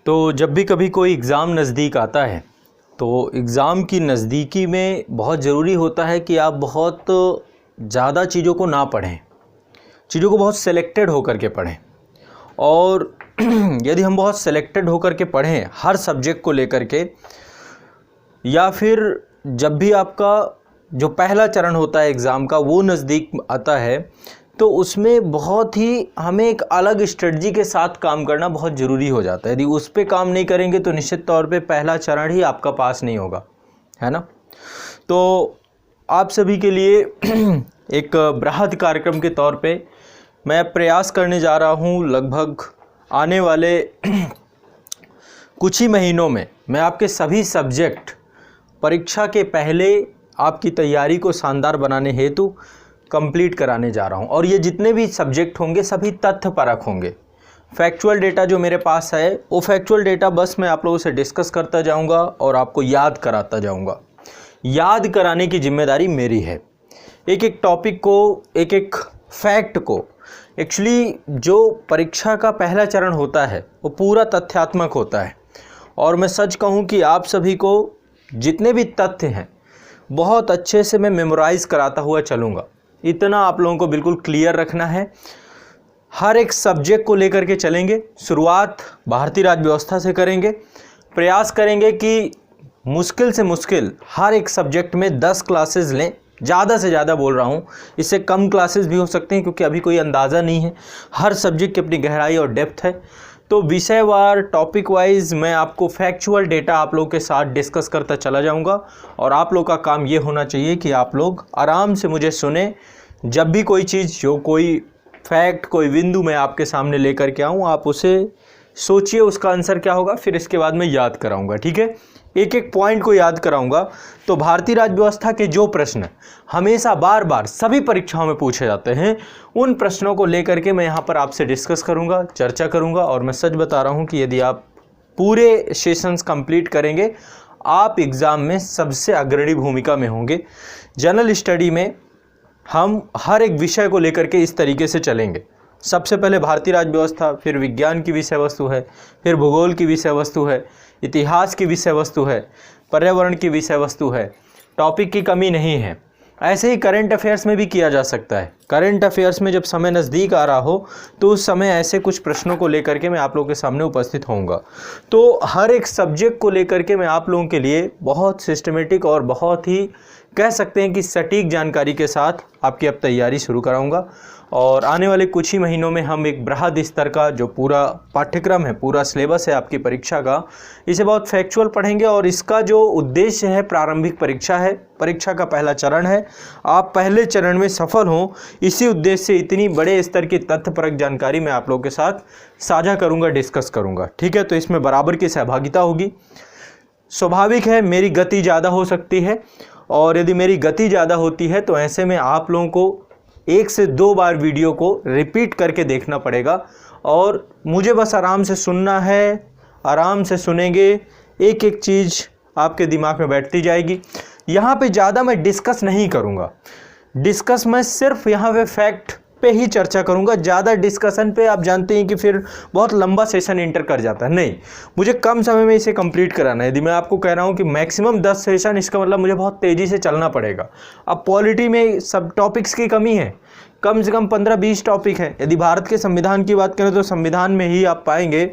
तो जब भी कभी कोई एग्ज़ाम नज़दीक आता है तो एग्ज़ाम की नज़दीकी में बहुत ज़रूरी होता है कि आप बहुत ज़्यादा चीज़ों को ना पढ़ें, चीज़ों को बहुत सेलेक्टेड होकर के पढ़ें। और यदि हम बहुत सेलेक्टेड होकर के पढ़ें हर सब्जेक्ट को लेकर के, या फिर जब भी आपका जो पहला चरण होता है एग्ज़ाम का वो नज़दीक आता है, तो उसमें बहुत ही हमें एक अलग स्ट्रेटजी के साथ काम करना बहुत ज़रूरी हो जाता है। यदि उस पे काम नहीं करेंगे तो निश्चित तौर पे पहला चरण ही आपका पास नहीं होगा, है ना। तो आप सभी के लिए एक बृहद कार्यक्रम के तौर पे मैं प्रयास करने जा रहा हूँ। लगभग आने वाले कुछ ही महीनों में मैं आपके सभी सब्जेक्ट परीक्षा के पहले आपकी तैयारी को शानदार बनाने हेतु कंप्लीट कराने जा रहा हूं। और ये जितने भी सब्जेक्ट होंगे सभी तथ्य परक होंगे। फैक्चुअल डेटा जो मेरे पास है वो फैक्चुअल डेटा बस मैं आप लोगों से डिस्कस करता जाऊंगा और आपको याद कराता जाऊंगा। याद कराने की जिम्मेदारी मेरी है। एक एक टॉपिक को, एक एक फैक्ट को, एक्चुअली जो परीक्षा का पहला चरण होता है वो पूरा तथ्यात्मक होता है। और मैं सच कहूँ कि आप सभी को जितने भी तथ्य हैं बहुत अच्छे से मैं मेमोराइज़ कराता हुआ चलूँगा। इतना आप लोगों को बिल्कुल क्लियर रखना है। हर एक सब्जेक्ट को लेकर के चलेंगे। शुरुआत भारतीय राज्य व्यवस्था से करेंगे। प्रयास करेंगे कि मुश्किल से मुश्किल हर एक सब्जेक्ट में 10 क्लासेस लें। ज़्यादा से ज़्यादा बोल रहा हूँ, इससे कम क्लासेस भी हो सकते हैं क्योंकि अभी कोई अंदाज़ा नहीं है। हर सब्जेक्ट की अपनी गहराई और डेप्थ है। तो विषयवार, टॉपिक वाइज मैं आपको फैक्चुअल डेटा आप लोगों के साथ डिस्कस करता चला जाऊंगा। और आप लोग का काम ये होना चाहिए कि आप लोग आराम से मुझे सुने। जब भी कोई चीज़, जो कोई फैक्ट, कोई बिंदु मैं आपके सामने लेकर के आऊँ, आप उसे सोचिए उसका आंसर क्या होगा, फिर इसके बाद मैं याद कराऊंगा। ठीक है, एक एक पॉइंट को याद कराऊंगा। तो भारतीय राज्य व्यवस्था के जो प्रश्न हमेशा बार बार सभी परीक्षाओं में पूछे जाते हैं, उन प्रश्नों को लेकर के मैं यहाँ पर आपसे डिस्कस करूँगा, चर्चा करूँगा। और मैं सच बता रहा हूँ कि यदि आप पूरे सेशंस कंप्लीट करेंगे, आप एग्ज़ाम में सबसे अग्रणी भूमिका में होंगे। जनरल स्टडी में हम हर एक विषय को लेकर के इस तरीके से चलेंगे। सबसे पहले भारतीय राज्य व्यवस्था, फिर विज्ञान की विषय वस्तु है, फिर भूगोल की विषय वस्तु है, इतिहास की विषय वस्तु है, पर्यावरण की विषय वस्तु है। टॉपिक की कमी नहीं है। ऐसे ही करंट अफेयर्स में भी किया जा सकता है। करंट अफेयर्स में जब समय नज़दीक आ रहा हो तो उस समय ऐसे कुछ प्रश्नों को लेकर के मैं आप लोगों के सामने उपस्थित होऊंगा। तो हर एक सब्जेक्ट को लेकर के मैं आप लोगों के लिए बहुत सिस्टमेटिक और बहुत ही कह सकते हैं कि सटीक जानकारी के साथ आपकी अब तैयारी शुरू कराऊंगा। और आने वाले कुछ ही महीनों में हम एक बृहद स्तर का जो पूरा पाठ्यक्रम है, पूरा सिलेबस है आपकी परीक्षा का, इसे बहुत फैक्चुअल पढ़ेंगे। और इसका जो उद्देश्य है, प्रारंभिक परीक्षा है, परीक्षा का पहला चरण है, आप पहले चरण में सफल हों, इसी उद्देश्य से इतनी बड़े स्तर की तथ्यपरक जानकारी मैं आप लोगों के साथ साझा करूँगा, डिस्कस करूँगा। ठीक है, तो इसमें बराबर की सहभागिता होगी। स्वाभाविक है मेरी गति ज़्यादा हो सकती है, और यदि मेरी गति ज़्यादा होती है तो ऐसे में आप लोगों को 1 से 2 बार वीडियो को रिपीट करके देखना पड़ेगा। और मुझे बस आराम से सुनना है, आराम से सुनेंगे, एक एक चीज़ आपके दिमाग में बैठती जाएगी। यहाँ पे ज़्यादा मैं डिस्कस नहीं करूँगा। डिस्कस मैं सिर्फ यहाँ पे फैक्ट पे ही चर्चा करूँगा। ज़्यादा डिस्कशन पे आप जानते हैं कि फिर बहुत लंबा सेशन इंटर कर जाता है। नहीं, मुझे कम समय में इसे कंप्लीट कराना है। यदि मैं आपको कह रहा हूँ कि मैक्सिमम 10 सेशन, इसका मतलब मुझे बहुत तेज़ी से चलना पड़ेगा। अब पॉलिटी में सब टॉपिक्स की कमी है, कम से कम 15-20 टॉपिक हैं। यदि भारत के संविधान की बात करें तो संविधान में ही आप पाएंगे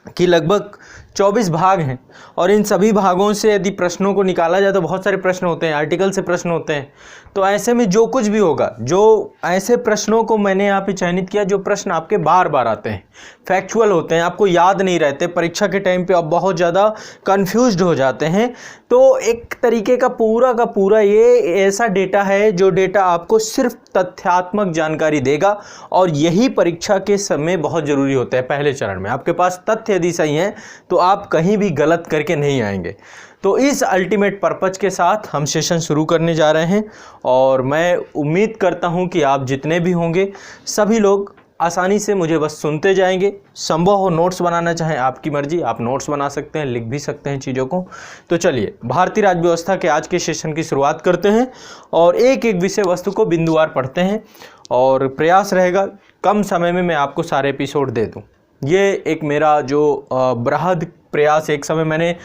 कि लगभग 24 भाग हैं। और इन सभी भागों से यदि प्रश्नों को निकाला जाए तो बहुत सारे प्रश्न होते हैं, आर्टिकल से प्रश्न होते हैं। तो ऐसे में जो कुछ भी होगा, जो ऐसे प्रश्नों को मैंने यहाँ पे चयनित किया जो प्रश्न आपके बार बार आते हैं, फैक्चुअल होते हैं, आपको याद नहीं रहते, परीक्षा के टाइम पे आप बहुत ज़्यादा कन्फ्यूज्ड हो जाते हैं। तो एक तरीके का पूरा ये ऐसा डेटा है जो डेटा आपको सिर्फ तथ्यात्मक जानकारी देगा। और यही परीक्षा के समय बहुत ज़रूरी होता है। पहले चरण में आपके पास तथ्य यदि सही हैं तो आप कहीं भी गलत करके नहीं आएंगे। तो इस अल्टीमेट पर्पज के साथ हम सेशन शुरू करने जा रहे हैं। और मैं उम्मीद करता हूं कि आप जितने भी होंगे सभी लोग आसानी से मुझे बस सुनते जाएंगे। संभव हो नोट्स बनाना चाहें, आपकी मर्जी, आप नोट्स बना सकते हैं, लिख भी सकते हैं चीज़ों को। तो चलिए भारतीय राज्य व्यवस्था के आज के सेशन की शुरुआत करते हैं और एक एक विषय वस्तु को बिंदुवार पढ़ते हैं। और प्रयास रहेगा कम समय में मैं आपको सारे एपिसोड दे दूं। ये एक मेरा जो बृहद प्रयास, एक समय मैंने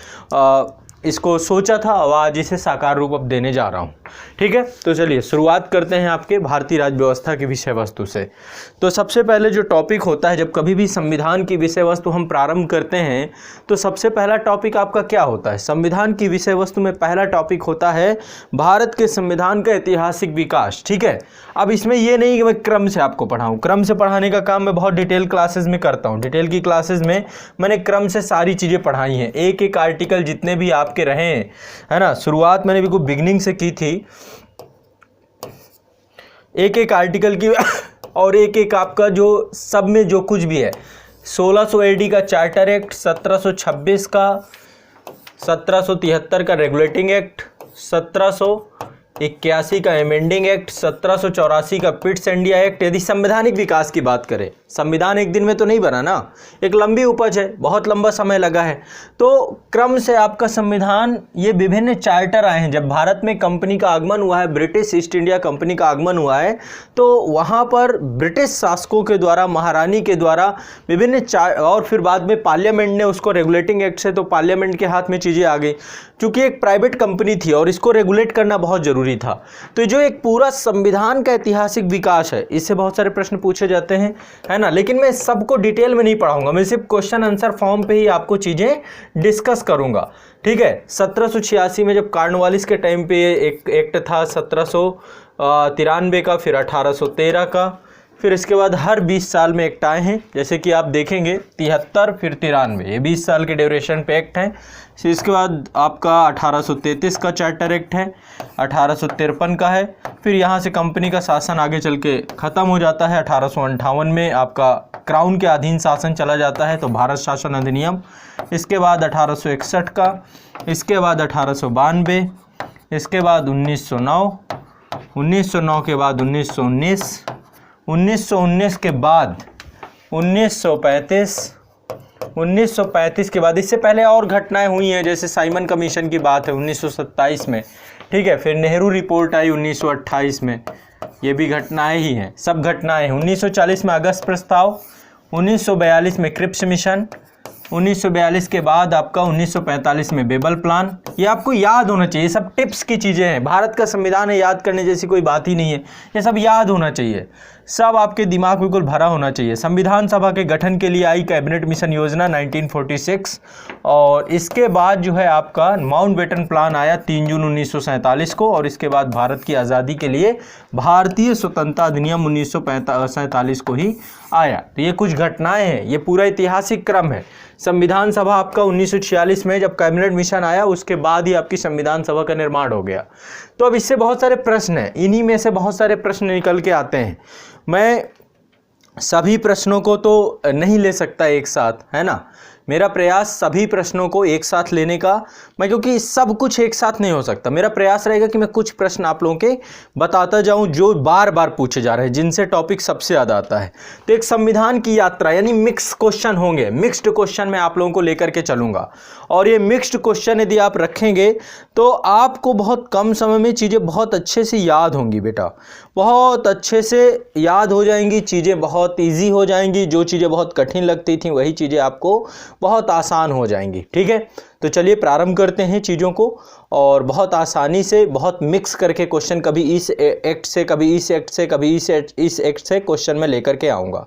इसको सोचा था और आज इसे साकार रूप अब देने जा रहा हूँ। ठीक है, तो चलिए शुरुआत करते हैं आपके भारतीय राज्य व्यवस्था की विषय वस्तु से। तो सबसे पहले जो टॉपिक होता है, जब कभी भी संविधान की विषय वस्तु हम प्रारंभ करते हैं तो सबसे पहला टॉपिक आपका क्या होता है? संविधान की विषय वस्तु में पहला टॉपिक होता है भारत के संविधान का ऐतिहासिक विकास। ठीक है, अब इसमें ये नहीं कि मैं क्रम से आपको पढ़ाऊँ, क्रम से पढ़ाने का काम मैं बहुत डिटेल क्लासेज में करता हूँ। डिटेल की क्लासेज में मैंने क्रम से सारी चीज़ें पढ़ाई हैं, एक एक आर्टिकल जितने भी आपके रहे हैं, है ना। शुरुआत मैंने बिल्कुल बिगनिंग से की थी, एक एक आर्टिकल की और एक एक आपका जो सब में जो कुछ भी है, 1600 AD का चार्टर एक्ट, 1726 का, 1773 का रेगुलेटिंग एक्ट, 1781 का एमेंडिंग एक्ट, 1784 का पिट्स इंडिया एक्ट। यदि संवैधानिक विकास की बात करें, संविधान एक दिन में तो नहीं बना ना, एक लंबी उपज है, बहुत लंबा समय लगा है। तो क्रम से आपका संविधान, ये विभिन्न चार्टर आए हैं। जब भारत में कंपनी का आगमन हुआ है, ब्रिटिश ईस्ट इंडिया कंपनी का आगमन हुआ है, तो वहाँ पर ब्रिटिश शासकों के द्वारा, महारानी के द्वारा विभिन्न और फिर बाद में पार्लियामेंट ने उसको रेगुलेटिंग एक्ट से, तो पार्लियामेंट के हाथ में चीज़ें आ गई। चूँकि एक प्राइवेट कंपनी थी और इसको रेगुलेट करना बहुत ज़रूरी था। तो जो एक पूरा संविधान का ऐतिहासिक विकास है, इससे बहुत सारे प्रश्न पूछे जाते हैं, है ना। लेकिन मैं सबको डिटेल में नहीं पढ़ाऊंगा, मैं सिर्फ क्वेश्चन आंसर फॉर्म पे ही आपको चीज़ें डिस्कस करूंगा। ठीक है, 1786 में जब कॉर्नवालिस के टाइम पे एक एक्ट था 1793 का, फिर 1813 का, फिर इसके बाद हर 20 साल में एक्ट आए हैं। जैसे कि आप देखेंगे 73 फिर 93, ये 20 साल के ड्यूरेशन पे एक्ट हैं। फिर इसके बाद आपका 1833 का चार्टर एक्ट है, 1853 का है। फिर यहाँ से कंपनी का शासन आगे चल के ख़त्म हो जाता है। 1858 में आपका क्राउन के अधीन शासन चला जाता है, तो भारत शासन अधिनियम। इसके बाद 1861 का, इसके बाद 1892, इसके बाद 1909, 1909 के बाद 1919, 1919 के बाद 1935, 1935 के बाद, इससे पहले और घटनाएं हुई हैं, जैसे साइमन कमीशन की बात है 1927 में। ठीक है, फिर नेहरू रिपोर्ट आई 1928 में, ये भी घटनाएं ही हैं, सब घटनाएं हैं। 1940 में अगस्त प्रस्ताव, 1942 में क्रिप्स मिशन, 1942 के बाद आपका 1945 में बेबल प्लान। ये आपको याद होना चाहिए, सब टिप्स की चीज़ें हैं। भारत का संविधान है, याद करने जैसी कोई बात ही नहीं है, ये सब याद होना चाहिए, सब आपके दिमाग बिल्कुल भरा होना चाहिए। संविधान सभा के गठन के लिए आई कैबिनेट मिशन योजना 1946, और इसके बाद जो है आपका माउंटबेटन प्लान आया 3 जून 1947 को, और इसके बाद भारत की आज़ादी के लिए भारतीय स्वतंत्रता अधिनियम 1947 को ही आया। तो ये कुछ घटनाएं हैं, ये पूरा ऐतिहासिक क्रम है। संविधान सभा आपका 1946 में जब कैबिनेट मिशन आया, उसके बाद ही आपकी संविधान सभा का निर्माण हो गया। तो अब इससे बहुत सारे प्रश्न हैं, इन्हीं में से बहुत सारे प्रश्न निकल के आते हैं। मैं सभी प्रश्नों को तो नहीं ले सकता एक साथ, है ना। मेरा प्रयास सभी प्रश्नों को एक साथ लेने का, मैं क्योंकि सब कुछ एक साथ नहीं हो सकता। मेरा प्रयास रहेगा कि मैं कुछ प्रश्न आप लोगों के बताता जाऊं जो बार बार पूछे जा रहे हैं, जिनसे टॉपिक सबसे ज़्यादा आता है। तो एक संविधान की यात्रा यानी मिक्स क्वेश्चन होंगे, मिक्स्ड क्वेश्चन मैं आप लोगों को लेकर के चलूँगा। और ये मिक्स्ड क्वेश्चन यदि आप रखेंगे तो आपको बहुत कम समय में चीज़ें बहुत अच्छे से याद होंगी बेटा, बहुत अच्छे से याद हो जाएंगी, चीज़ें बहुत ईजी हो जाएंगी। जो चीज़ें बहुत कठिन लगती थी वही चीज़ें आपको बहुत आसान हो जाएंगी। ठीक है, तो चलिए प्रारंभ करते हैं चीज़ों को, और बहुत आसानी से, बहुत मिक्स करके क्वेश्चन, कभी इस एक्ट से, कभी इस एक्ट से, कभी इस एक्ट से क्वेश्चन में लेकर के आऊँगा।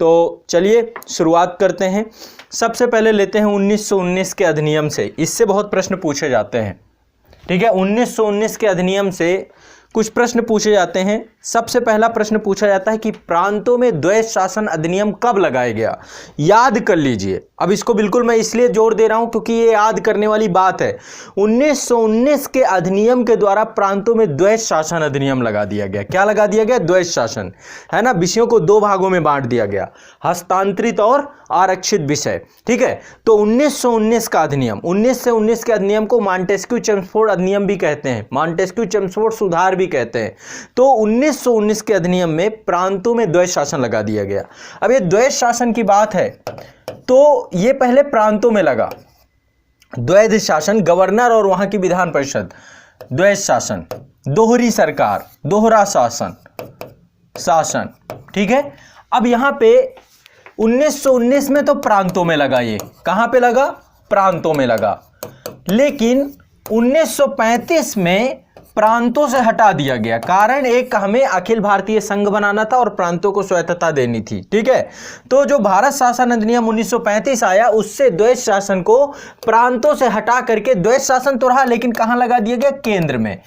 तो चलिए शुरुआत करते हैं। सबसे पहले लेते हैं 1919 के अधिनियम से, इससे बहुत प्रश्न पूछे जाते हैं। ठीक है, 1919 के अधिनियम से कुछ प्रश्न पूछे जाते हैं। सबसे पहला प्रश्न पूछा जाता है कि प्रांतों में द्वैध शासन अधिनियम कब लगाया गया? याद कर लीजिए। अब इसको बिल्कुल मैं इसलिए जोर दे रहा हूं क्योंकि ये याद करने वाली बात है। 1919 के अधिनियम के द्वारा प्रांतों में द्वैध शासन अधिनियम लगा दिया गया। क्या लगा दिया गया? द्वैध शासन, है ना। विषयों को दो भागों में बांट दिया गया, हस्तांतरित और आरक्षित विषय। ठीक है, तो 1919 का अधिनियम, 1919 के अधिनियम को मॉन्टेस्क्यू चेम्सफोर्ड अधिनियम भी कहते हैं, मॉन्टेस्क्यू चेम्सफोर्ड सुधार भी कहते हैं। तो 1919 के अधिनियम में प्रांतों में द्वैध शासन लगा दिया गया। अब ये द्वैध शासन की बात है तो ये पहले प्रांतों में लगा द्वैध शासन, गवर्नर और वहां की विधान परिषद, द्वैध शासन, दोहरी सरकार, दोहरा शासन। ठीक है, अब यहां पे 1919 में तो प्रांतों में लगा, ये कहां पे लगा? प्रांतों में लगा। लेकिन 1935 में प्रांतों से हटा दिया गया, कारण एक हमें अखिल भारतीय संघ बनाना था और प्रांतों को स्वायत्तता देनी थी। ठीक है, तो जो भारत शासन अधिनियम 1935 आया, उससे द्वैध शासन को प्रांतों से हटा करके, द्वैध शासन तो रहा लेकिन कहां लगा दिया गया? केंद्र में।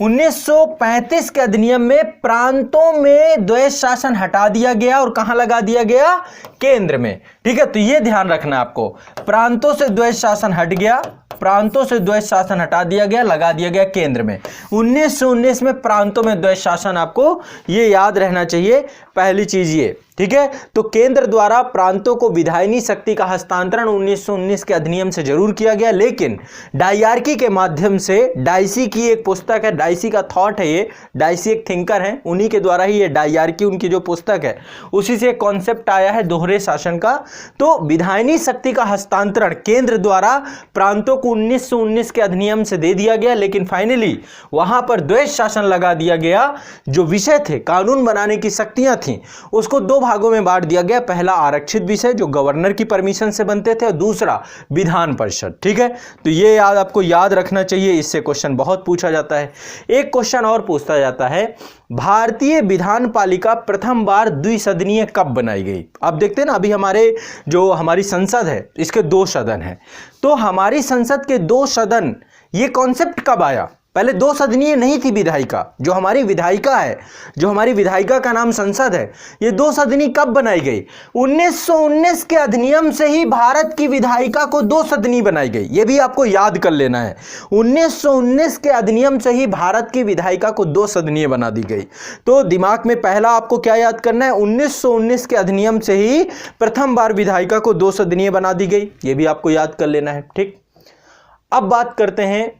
1935 के अधिनियम में प्रांतों में द्वैध शासन हटा दिया गया और कहां लगा दिया गया? केंद्र में। ठीक है, तो यह ध्यान रखना आपको, प्रांतों से द्वैध शासन हट गया, प्रांतों से द्वैध शासन हटा दिया गया, लगा दिया गया केंद्र में। 1919 में प्रांतों में द्वैध शासन, आपको ये याद रहना चाहिए, पहली चीज ये। ठीक है, तो केंद्र द्वारा प्रांतों को विधायनी शक्ति का हस्तांतरण 1919 के अधिनियम से जरूर किया गया, लेकिन डायआर्की के माध्यम से, डाइसी की एक पुस्तक है, डाइसी का थॉट है ये, डाइसी एक थिंकर है, उन्हीं के द्वारा ही ये डायआर्की, उनकी जो पुस्तक है, उसी से एक कॉन्सेप्ट आया है दोहरे शासन का। तो विधायनी शक्ति का हस्तांतरण केंद्र द्वारा प्रांतों को 1919 के अधिनियम से दे दिया गया, लेकिन फाइनली वहां पर द्वैध शासन लगा दिया गया। जो विषय थे, कानून बनाने की शक्तियां थी, उसको दो भागों में बांट दिया गया। पहला आरक्षित विषय जो गवर्नर की परमिशन से बनते थे, और दूसरा विधान परिषद। ठीक है, तो ये आपको याद रखना चाहिए, इससे क्वेश्चन बहुत पूछा जाता है। एक क्वेश्चन और पूछा जाता है, भारतीय विधान पालिका प्रथम बार द्विसदनीय कब बनाई गई? अब देखते हैं ना, अभी हमारी संसद है, इसके 2 सदन हैं, तो हमारी संसद के 2 सदन, ये कॉन्सेप्ट कब आया? पहले 2 सदनीय नहीं थी विधायिका, जो हमारी विधायिका है, जो हमारी विधायिका का नाम संसद है, ये 2 सदनी कब बनाई गई? 1919 के अधिनियम से ही भारत की विधायिका को 2 सदनी बनाई गई, ये भी आपको याद कर लेना है। 1919 के अधिनियम से ही भारत की विधायिका को 2 सदनीय बना दी गई। तो दिमाग में पहला आपको क्या याद करना है? 1919 के अधिनियम से ही प्रथम बार विधायिका को 2 सदनीय बना दी गई, ये भी आपको याद कर लेना है। ठीक, अब बात करते हैं,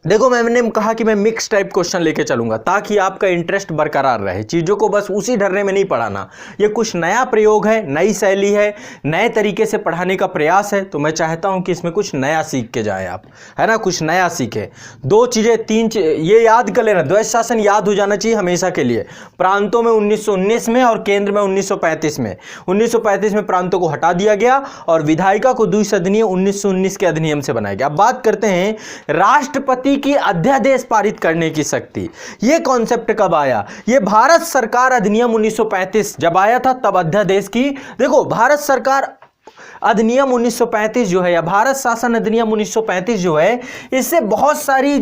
देखो मैंने कहा कि मैं मिक्स टाइप क्वेश्चन लेके चलूंगा ताकि आपका इंटरेस्ट बरकरार रहे, चीज़ों को बस उसी ढर्रे में नहीं पढ़ाना। ये कुछ नया प्रयोग है, नई शैली है, नए तरीके से पढ़ाने का प्रयास है, तो मैं चाहता हूं कि इसमें कुछ नया सीख के जाए आप, है ना, कुछ नया सीखे। 2 चीज़ें 3 ये याद कर लेना, द्वैध शासन याद हो जाना चाहिए हमेशा के लिए। प्रांतों में 1919 में और केंद्र में 1935 में। 1935 में प्रांतों को हटा दिया गया और विधायिका को द्विसदनीय 1919 के अधिनियम से बनाया गया। अब बात करते हैं राष्ट्रपति की अध्यादेश पारित करने की शक्ति, यह कॉन्सेप्ट कब आया? यह भारत सरकार अधिनियम 1935 जब आया था, तब अध्यादेश की, देखो भारत सरकार अधिनियम 1935 जो है, या भारत शासन अधिनियम 1935 जो है, इससे बहुत सारी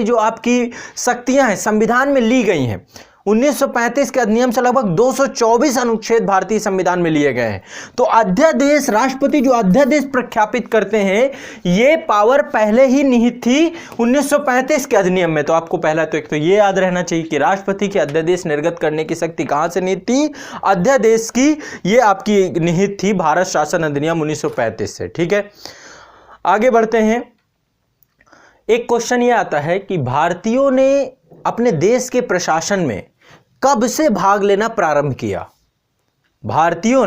जो आपकी शक्तियां हैं संविधान में ली गई हैं। 1935 के अधिनियम से लगभग 224 अनुच्छेद भारतीय संविधान में लिए गए हैं। तो अध्यादेश, राष्ट्रपति जो अध्यादेश प्रख्यापित करते हैं, ये पावर पहले ही निहित थी 1935 के अधिनियम में। तो आपको पहला तो एक तो ये याद रहना चाहिए कि राष्ट्रपति की अध्यादेश निर्गत करने की शक्ति कहां से निहित थी? अध्यादेश की, ये आपकी निहित थी भारत शासन अधिनियम 1935 से। ठीक है, आगे बढ़ते हैं। एक क्वेश्चन ये आता है कि भारतीयों ने अपने देश के प्रशासन में कब से भाग लेना प्रारंभ किया? भारतीयों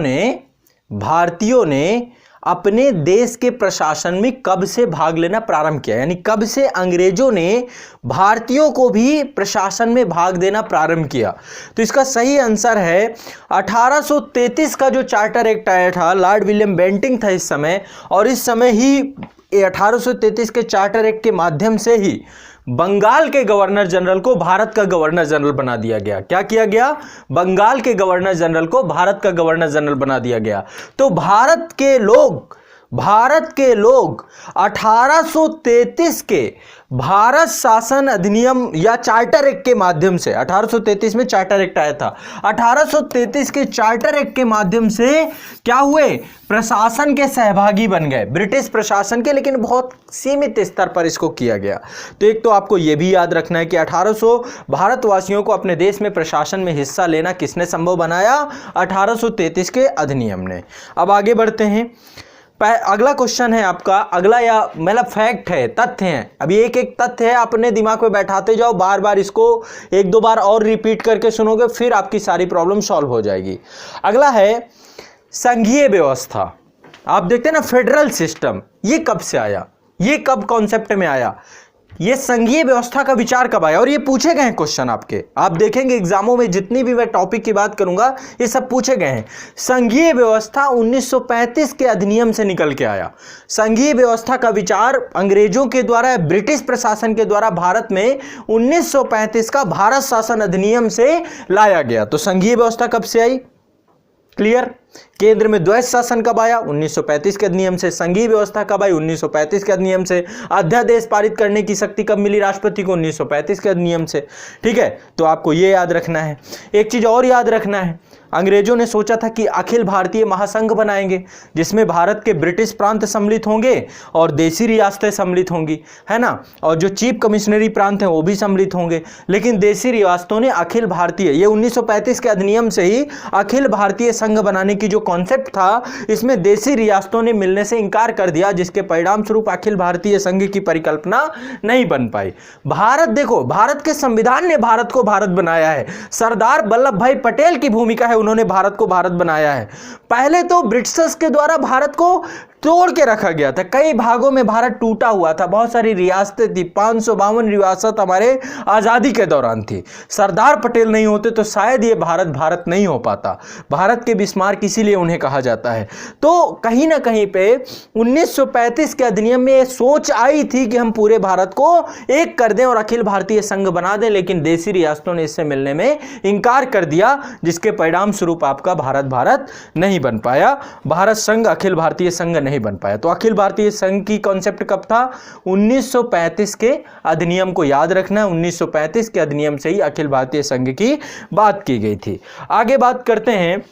ने अपने देश के प्रशासन में कब से भाग लेना प्रारंभ किया, यानी कब से अंग्रेजों ने भारतीयों को भी प्रशासन में भाग देना प्रारंभ किया? तो इसका सही आंसर है 1833 का जो चार्टर एक्ट आया था, लॉर्ड विलियम बेंटिंक था इस समय, और इस समय ही 1833 के चार्टर एक्ट के माध्यम से ही बंगाल के गवर्नर जनरल को भारत का गवर्नर जनरल बना दिया गया। क्या किया गया? बंगाल के गवर्नर जनरल को भारत का गवर्नर जनरल बना दिया गया। तो भारत के लोग 1833 के भारत शासन अधिनियम या चार्टर एक्ट के माध्यम से, 1833 में चार्टर एक्ट आया था, 1833 के चार्टर एक्ट के माध्यम से क्या हुए? प्रशासन के सहभागी बन गए, ब्रिटिश प्रशासन के, लेकिन बहुत सीमित स्तर पर इसको किया गया। तो एक तो आपको यह भी याद रखना है कि 1800 भारतवासियों को अपने देश में प्रशासन में हिस्सा लेना किसने संभव बनाया? 1833 के अधिनियम ने। अब आगे बढ़ते हैं। अगला क्वेश्चन है आपका, अगला या मतलब फैक्ट है, तथ्य है। अभी एक एक तथ्य है, अपने दिमाग में बैठाते जाओ, बार बार इसको 1-2 बार और रिपीट करके सुनोगे, फिर आपकी सारी प्रॉब्लम सॉल्व हो जाएगी। अगला है संघीय व्यवस्था। आप देखते हैं ना, फेडरल सिस्टम, ये कब से आया? ये कब कॉन्सेप्ट में आया? ये संघीय व्यवस्था का विचार कब आया, और ये पूछे गए हैं क्वेश्चन आपके, आप देखेंगे एग्जामों में जितनी भी मैं टॉपिक की बात करूंगा ये सब पूछे गए हैं। संघीय व्यवस्था 1935 के अधिनियम से निकल के आया। संघीय व्यवस्था का विचार अंग्रेजों के द्वारा, ब्रिटिश प्रशासन के द्वारा भारत में 1935 का भारत शासन अधिनियम से लाया गया। तो संघीय व्यवस्था कब से आई, क्लियर। केंद्र में द्वैध शासन कब आया, 1935 के अधिनियम से। संघीय व्यवस्था कब आई, 1935 के अधिनियम से। अध्यादेश पारित करने की शक्ति कब मिली राष्ट्रपति को, 1935 के अधिनियम से। ठीक है, तो आपको यह याद रखना है। एक चीज और याद रखना है, अंग्रेजों ने सोचा था कि अखिल भारतीय महासंघ बनाएंगे जिसमें भारत के ब्रिटिश प्रांत सम्मिलित होंगे और देसी रियासतें सम्मिलित होंगी, है ना, और जो चीफ कमिश्नरी प्रांत हैं वो भी सम्मिलित होंगे। लेकिन देसी रियासतों ने अखिल भारतीय, ये 1935 के अधिनियम से ही अखिल भारतीय संघ बनाने की जो कॉन्सेप्ट था, इसमें देसी रियासतों ने मिलने से इंकार कर दिया, जिसके परिणाम स्वरूप अखिल भारतीय संघ की परिकल्पना नहीं बन पाई। भारत, देखो, भारत के संविधान ने भारत को भारत बनाया है। सरदार वल्लभ भाई पटेल की भूमिका है, उन्होंने भारत को भारत बनाया है। पहले तो ब्रिटिशर्स के द्वारा भारत को तोड़ के रखा गया था, कई भागों में भारत टूटा हुआ था, बहुत सारी रियासतें थी, 552 रियासत हमारे आजादी के दौरान थी। सरदार पटेल नहीं होते तो शायद ये भारत भारत नहीं हो पाता। भारत के बिस्मार्क इसीलिए उन्हें कहा जाता है। तो कहीं ना कहीं पे 1935 के अधिनियम में सोच आई थी कि हम पूरे भारत को एक कर दें और अखिल भारतीय संघ बना दें, लेकिन देसी रियासतों ने इससे मिलने में इंकार कर दिया, जिसके परिणाम स्वरूप आपका भारत भारत नहीं बन पाया, भारत संघ अखिल भारतीय संघ नहीं बन पाया। तो अखिल भारतीय संघ की कॉन्सेप्ट कब था, 1935 के अधिनियम को याद रखना है। 1935 के अधिनियम से ही अखिल भारतीय संघ की बात की गई थी। आगे बात करते हैं,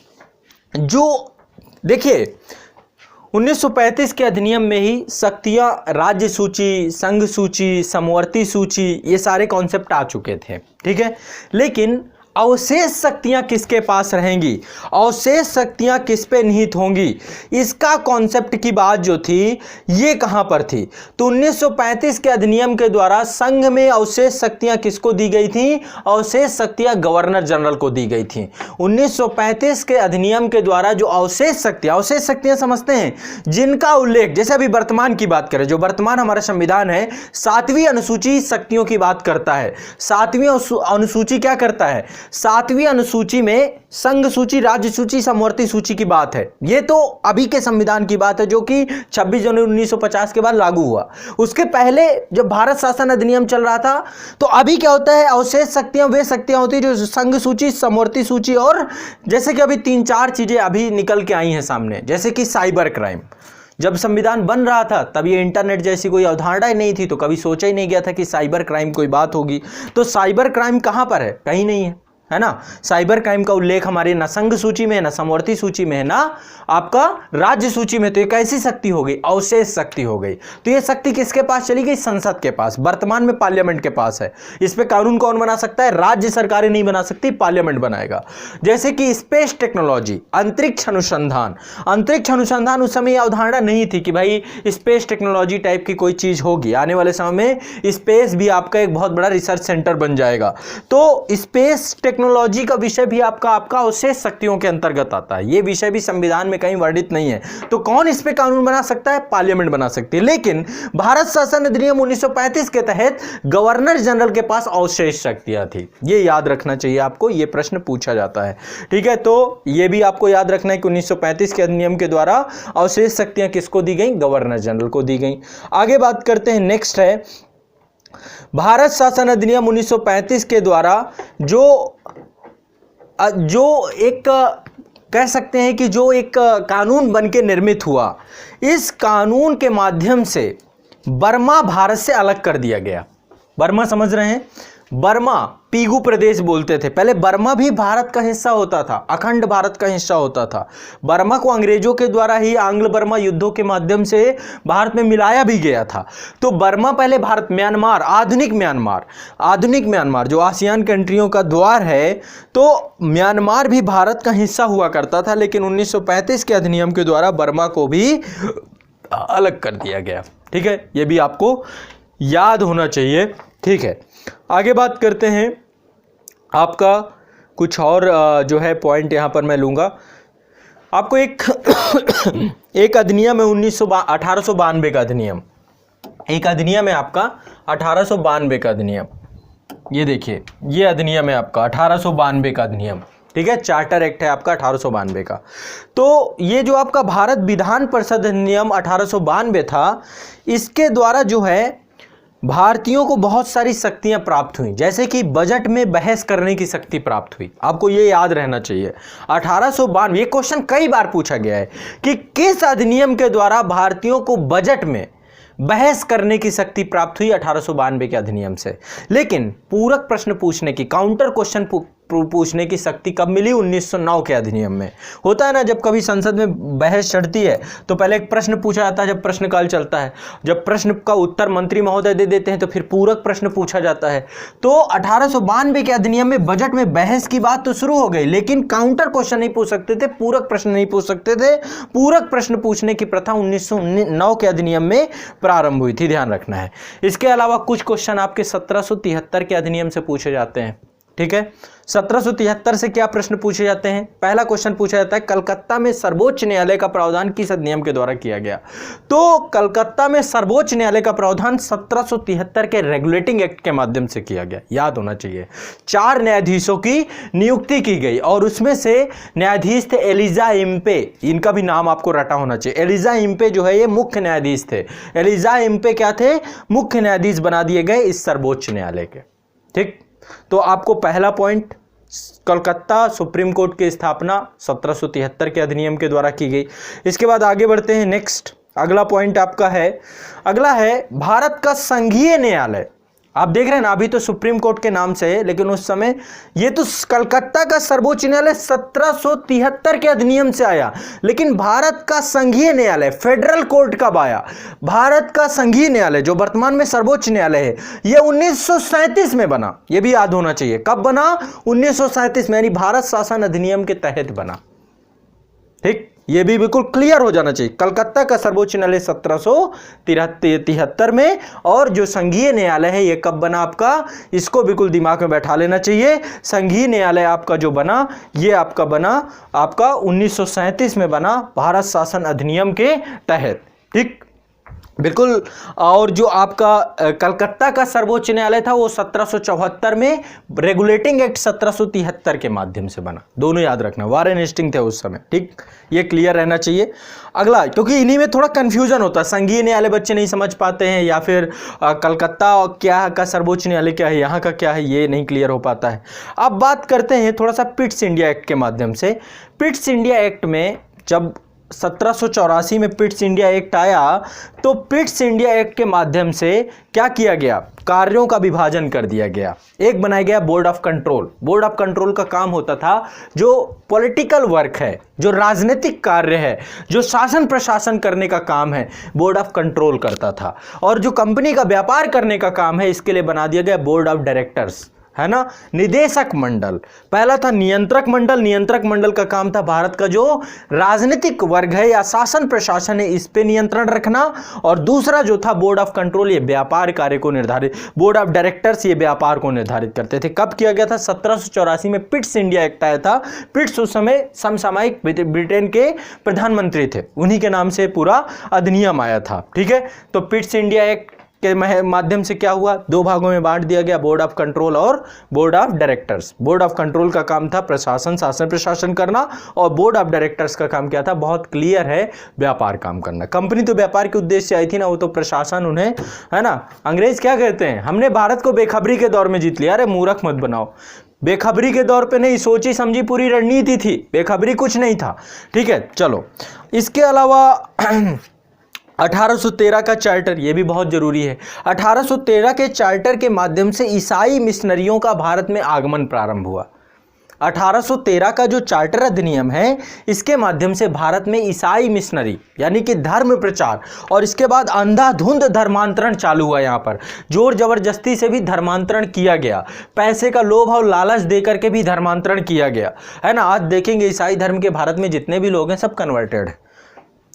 जो देखिए 1935 के अधिनियम में ही शक्तियां, राज्य सूची, संघ सूची, समवर्ती सूची, ये सारे कॉन्सेप्ट आ चुके थे। ठीक है, लेकिन अवशेष शक्तियां किसके पास रहेंगी, अवशेष शक्तियां किस पे निहित होंगी, इसका कॉन्सेप्ट की बात जो थी ये कहां पर थी। तो 1935 के अधिनियम के द्वारा संघ में अवशेष शक्तियां किसको दी गई थी, अवशेष शक्तियां गवर्नर जनरल को दी गई थी। 1935 के अधिनियम के द्वारा जो अवशेष शक्तियां समझते हैं जिनका उल्लेख, जैसे अभी वर्तमान की बात करें, जो वर्तमान हमारा संविधान है 7वीं अनुसूची शक्तियों की बात करता है। 7वीं अनुसूची क्या करता है, 7वीं अनुसूची में संघ सूची, राज्य सूची, समवर्ती सूची की बात है। यह तो अभी के संविधान की बात है जो कि 26 जनवरी 1950 के बाद लागू हुआ। उसके पहले जब भारत शासन अधिनियम चल रहा था तो अभी क्या होता है, अवशेष शक्तियां वे शक्तियां होती है जो संघ सूची, समवर्ती सूची, और जैसे कि अभी 3-4 चीजें अभी निकल के आई हैं सामने, जैसे कि साइबर क्राइम। जब संविधान बन रहा था तब ये इंटरनेट जैसी कोई अवधारणा ही नहीं थी, तो कभी सोचा ही नहीं गया था कि साइबर क्राइम कोई बात होगी। तो साइबर क्राइम कहां पर है, कहीं नहीं है ना। साइबर क्राइम का उल्लेख हमारे ना संघ सूची में है, ना समवर्ती सूची में है, ना आपका राज्य सूची में। तो ये कैसी शक्ति हो गई, अवशेष शक्ति हो गई। तो ये शक्ति किसके पास चली गई, संसद के पास, वर्तमान में पार्लियामेंट के पास है। इस पे कानून कौन बना सकता है, राज्य सरकारें नहीं बना सकती, पार्लियामेंट बनाएगा। जैसे कि स्पेस टेक्नोलॉजी, अंतरिक्ष अनुसंधान। अंतरिक्ष अनुसंधान उस समय अवधारणा नहीं थी कि भाई स्पेस टेक्नोलॉजी टाइप की कोई चीज होगी। आने वाले समय में स्पेस भी आपका एक बहुत बड़ा रिसर्च सेंटर बन जाएगा। तो स्पेस टेक्नोलॉजी का विषय भी आपका अवशेष शक्तियों के अंतर्गत आता है। यह विषय भी संविधान में कहीं वर्णित नहीं है। तो कौन इस पे कानून बना सकता है, पार्लियामेंट बना सकती है। लेकिन भारत शासन अधिनियम 1935 के तहत गवर्नर जनरल के पास अवशेष शक्तियां थी। यह याद रखना चाहिए आपको, यह प्रश्न पूछा जाता है। ठीक है, तो यह भी आपको याद रखना है कि 1935 के अधिनियम के द्वारा अवशेष शक्तियां किसको दी गई, गवर्नर जनरल को दी गई। आगे बात करते हैं, नेक्स्ट है भारत शासन अधिनियम 1935 के द्वारा जो एक कह सकते हैं कि जो एक कानून बनके निर्मित हुआ, इस कानून के माध्यम से बर्मा भारत से अलग कर दिया गया। बर्मा समझ रहे हैं, बर्मा पीगू प्रदेश बोलते थे। पहले बर्मा भी भारत का हिस्सा होता था, अखंड भारत का हिस्सा होता था। बर्मा को अंग्रेजों के द्वारा ही आंग्ल बर्मा युद्धों के माध्यम से भारत में मिलाया भी गया था। तो बर्मा पहले भारत, म्यांमार, आधुनिक म्यांमार जो आसियान कंट्रियों का द्वार है, तो म्यांमार भी भारत का हिस्सा हुआ करता था। लेकिन 1935 के अधिनियम के द्वारा बर्मा को भी अलग कर दिया गया। ठीक है, यह भी आपको याद होना चाहिए। ठीक है, आगे बात करते हैं, आपका कुछ और जो है पॉइंट यहां पर मैं लूंगा। आपको एक अधिनियम है 1892 का अधिनियम, एक अधिनियम है आपका 1892 का अधिनियम, ये देखिए ये अधिनियम है आपका 1892 का अधिनियम, ठीक है, चार्टर एक्ट है आपका 1892 का। तो ये जो आपका भारत विधान परिषद अधिनियम 1892 था, इसके द्वारा जो है भारतीयों को बहुत सारी शक्तियां प्राप्त हुई, जैसे कि बजट में बहस करने की शक्ति प्राप्त हुई। आपको ये याद रहना चाहिए 1892, ये क्वेश्चन कई बार पूछा गया है कि किस अधिनियम के द्वारा भारतीयों को बजट में बहस करने की शक्ति प्राप्त हुई 1892 के अधिनियम से। लेकिन पूरक प्रश्न पूछने की, काउंटर क्वेश्चन पूछने की शक्ति कब मिली? 1909 के अधिनियम में। होता है ना, जब कभी संसद में बहस चढ़ती है तो पहले एक प्रश्न पूछा जाता है, जब प्रश्नकाल चलता है, जब प्रश्न का उत्तर मंत्री महोदय दे देते हैं तो फिर पूरक प्रश्न पूछा जाता है। तो 1892 के अधिनियम में बजट में बहस की बात तो शुरू हो गई, लेकिन काउंटर क्वेश्चन नहीं पूछ सकते थे, पूरक प्रश्न नहीं पूछ सकते थे। पूरक प्रश्न पूछने की प्रथा 1909 के अधिनियम में प्रारंभ हुई थी, ध्यान रखना है। इसके अलावा कुछ क्वेश्चन आपके 1773 के अधिनियम से पूछे जाते हैं, ठीक है। 1773 से क्या प्रश्न पूछे जाते हैं? पहला क्वेश्चन पूछा जाता है, कलकत्ता में सर्वोच्च न्यायालय का प्रावधान किस अधिनियम के द्वारा किया गया? तो कलकत्ता में सर्वोच्च न्यायालय का प्रावधान 1773 के रेगुलेटिंग एक्ट के माध्यम से किया गया, याद होना चाहिए। 4 न्यायाधीशों की नियुक्ति की गई और उसमें से न्यायाधीश थे एलिजा इम्पे, इनका भी नाम आपको रटा होना चाहिए। एलिजा इम्पे जो है ये मुख्य न्यायाधीश थे। एलिजा इम्पे क्या थे? मुख्य न्यायाधीश बना दिए गए इस सर्वोच्च न्यायालय के, ठीक। तो आपको पहला पॉइंट, कलकत्ता सुप्रीम कोर्ट की स्थापना 1773 के अधिनियम के द्वारा की गई। इसके बाद आगे बढ़ते हैं, नेक्स्ट अगला पॉइंट आपका है, अगला है भारत का संघीय न्यायालय। आप देख रहे हैं ना, अभी तो सुप्रीम कोर्ट के नाम से है, लेकिन उस समय ये तो कलकत्ता का सर्वोच्च न्यायालय 1773 के अधिनियम से आया, लेकिन भारत का संघीय न्यायालय फेडरल कोर्ट कब आया? भारत का संघीय न्यायालय जो वर्तमान में सर्वोच्च न्यायालय है, यह 1937 में बना। यह भी याद होना चाहिए, कब बना? 1937 में, यानी भारत शासन अधिनियम के तहत बना, ठीक। ये भी बिल्कुल क्लियर हो जाना चाहिए। कलकत्ता का सर्वोच्च न्यायालय 1773 में, और जो संघीय न्यायालय है ये कब बना आपका? इसको बिल्कुल दिमाग में बैठा लेना चाहिए। संघीय न्यायालय आपका जो बना, ये आपका बना आपका 1937 में बना, भारत शासन अधिनियम के तहत, ठीक, बिल्कुल। और जो आपका कलकत्ता का सर्वोच्च न्यायालय था वो 1774 में, रेगुलेटिंग एक्ट 1773 के माध्यम से बना। दोनों याद रखना, वारेन हेस्टिंग थे उस समय, ठीक, ये क्लियर रहना चाहिए। अगला, क्योंकि इन्हीं में थोड़ा कंफ्यूजन होता है, संघीय न्यायालय बच्चे नहीं समझ पाते हैं, या फिर कलकत्ता क्या का सर्वोच्च न्यायालय क्या है, यहाँ का क्या है, ये नहीं क्लियर हो पाता है। अब बात करते हैं थोड़ा सा पिट्स इंडिया एक्ट के माध्यम से। पिट्स इंडिया एक्ट में जब 1784 में पिट्स इंडिया एक्ट आया, तो पिट्स इंडिया एक्ट के माध्यम से क्या किया गया? कार्यों का विभाजन कर दिया गया। एक बनाया गया board of control. Board of control का काम होता था, जो पॉलिटिकल वर्क है, जो राजनीतिक कार्य है, जो शासन प्रशासन करने का काम है, बोर्ड ऑफ कंट्रोल करता था। और जो कंपनी का व्यापार करने का काम है, इसके लिए बना दिया गया बोर्ड ऑफ डायरेक्टर्स, है ना। निदेशक मंडल पहला था, नियंत्रक मंडल। नियंत्रक मंडल का काम था भारत का जो राजनीतिक वर्ग है या शासन प्रशासन है, इस पे नियंत्रण रखना। और दूसरा जो था बोर्ड ऑफ कंट्रोल, ये व्यापार कार्य को निर्धारित, बोर्ड ऑफ डायरेक्टर्स ये व्यापार को निर्धारित करते थे। कब किया गया था? 1784 में पिट्स इंडिया एक्ट आया था। पिट्स उस समय समसामयिक ब्रिटेन के प्रधानमंत्री थे, उन्हीं के नाम से पूरा अधिनियम आया था, ठीक है। तो पिट्स इंडिया एक्ट के माध्यम से क्या हुआ? 2 भागों में बांट दिया गया, बोर्ड ऑफ कंट्रोल और board of directors. Board of control का काम था प्रशासन, शासन प्रशासन करना, और बोर्ड ऑफ डायरेक्टर्स का काम क्या था? बहुत क्लियर है, व्यापार काम करना। कंपनी तो व्यापार के उद्देश्य से आई थी ना, वो तो प्रशासन उन्हें, है ना। अंग्रेज क्या कहते हैं? हमने भारत को बेखबरी के दौर में जीत लिया। अरे मूर्ख मत बनाओ, बेखबरी के दौर पे नहीं, सोची समझी पूरी रणनीति थी, बेखबरी कुछ नहीं था, ठीक है। चलो, इसके अलावा 1813 का चार्टर, ये भी बहुत जरूरी है। 1813 के चार्टर के माध्यम से ईसाई मिशनरियों का भारत में आगमन प्रारंभ हुआ। 1813 का जो चार्टर अधिनियम है, इसके माध्यम से भारत में ईसाई मिशनरी यानी कि धर्म प्रचार, और इसके बाद अंधाधुंध धर्मांतरण चालू हुआ। यहाँ पर जोर जबरदस्ती से भी धर्मांतरण किया गया, पैसे का लोभ और लालच देकर के भी धर्मांतरण किया गया, है ना। आज देखेंगे ईसाई धर्म के भारत में जितने भी लोग हैं सब कन्वर्टेड है।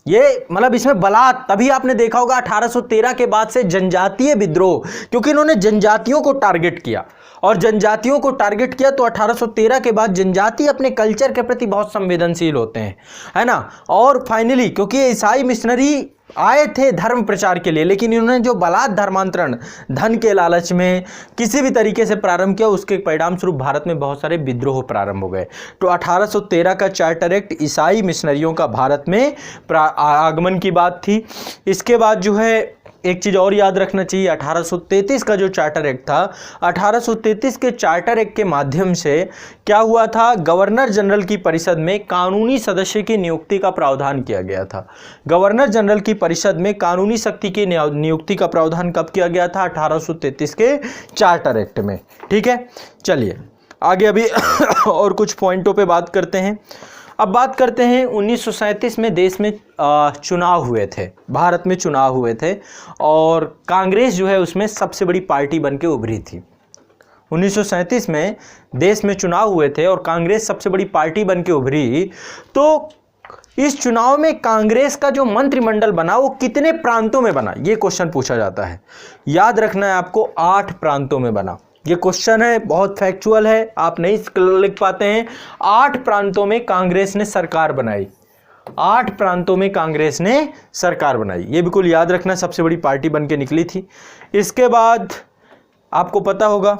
ये मतलब इसमें बलात्, तभी आपने देखा होगा 1813 के बाद से जनजातीय विद्रोह, क्योंकि इन्होंने जनजातियों को टारगेट किया। और जनजातियों को टारगेट किया। तो 1813 के बाद जनजाति अपने कल्चर के प्रति बहुत संवेदनशील होते हैं, है ना। और फाइनली क्योंकि ईसाई मिशनरी आए थे धर्म प्रचार के लिए, लेकिन इन्होंने जो बलात् धर्मांतरण धन के लालच में किसी भी तरीके से प्रारंभ किया, उसके परिणाम स्वरूप भारत में बहुत सारे विद्रोह प्रारंभ हो गए। तो 1813 का चार्टर एक्ट ईसाई मिशनरियों का भारत में आगमन की बात थी। इसके बाद जो है एक चीज़ और याद रखना चाहिए, 1833 का जो चार्टर एक्ट था, 1833 के चार्टर एक्ट के माध्यम से क्या हुआ था, गवर्नर जनरल की परिषद में कानूनी सदस्य की नियुक्ति का प्रावधान किया गया था। गवर्नर जनरल की परिषद में कानूनी शक्ति की नियुक्ति का प्रावधान कब किया गया था, 1833 के चार्टर एक्ट में। ठीक है, चलिए आगे अभी और कुछ पॉइंटों पे बात करते हैं। अब बात करते हैं 1937 में देश में चुनाव हुए थे, भारत में चुनाव हुए थे और कांग्रेस जो है उसमें सबसे बड़ी पार्टी बन के उभरी थी। 1937 में देश में चुनाव हुए थे और कांग्रेस सबसे बड़ी पार्टी बन के उभरी। तो इस चुनाव में कांग्रेस का जो मंत्रिमंडल बना वो कितने प्रांतों में बना, ये क्वेश्चन पूछा जाता है। याद रखना है आपको, 8 प्रांतों में बना। ये क्वेश्चन है, बहुत फैक्चुअल है, आप नहीं लिख पाते हैं। 8 प्रांतों में कांग्रेस ने सरकार बनाई, 8 प्रांतों में कांग्रेस ने सरकार बनाई, ये बिल्कुल याद रखना, सबसे बड़ी पार्टी बन के निकली थी। इसके बाद आपको पता होगा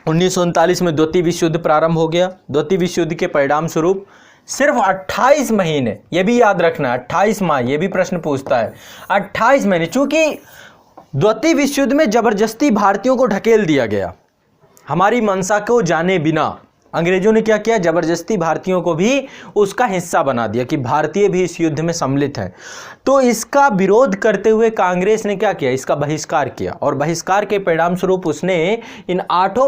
1939 में द्वितीय विश्व युद्ध प्रारंभ हो गया। द्वितीय विश्व युद्ध के परिणाम स्वरूप सिर्फ 28 महीने, ये भी याद रखना, 28 माह, ये भी प्रश्न पूछता है, 28 महीने, चूंकि द्वितीय विश्व युद्ध में जबरदस्ती भारतीयों को ढकेल दिया गया, हमारी मंशा को जाने बिना अंग्रेजों ने क्या किया, जबरदस्ती भारतीयों को भी उसका हिस्सा बना दिया कि भारतीय भी इस युद्ध में सम्मिलित हैं। तो इसका विरोध करते हुए कांग्रेस ने क्या किया, इसका बहिष्कार किया और बहिष्कार के परिणाम स्वरूप उसने इन 8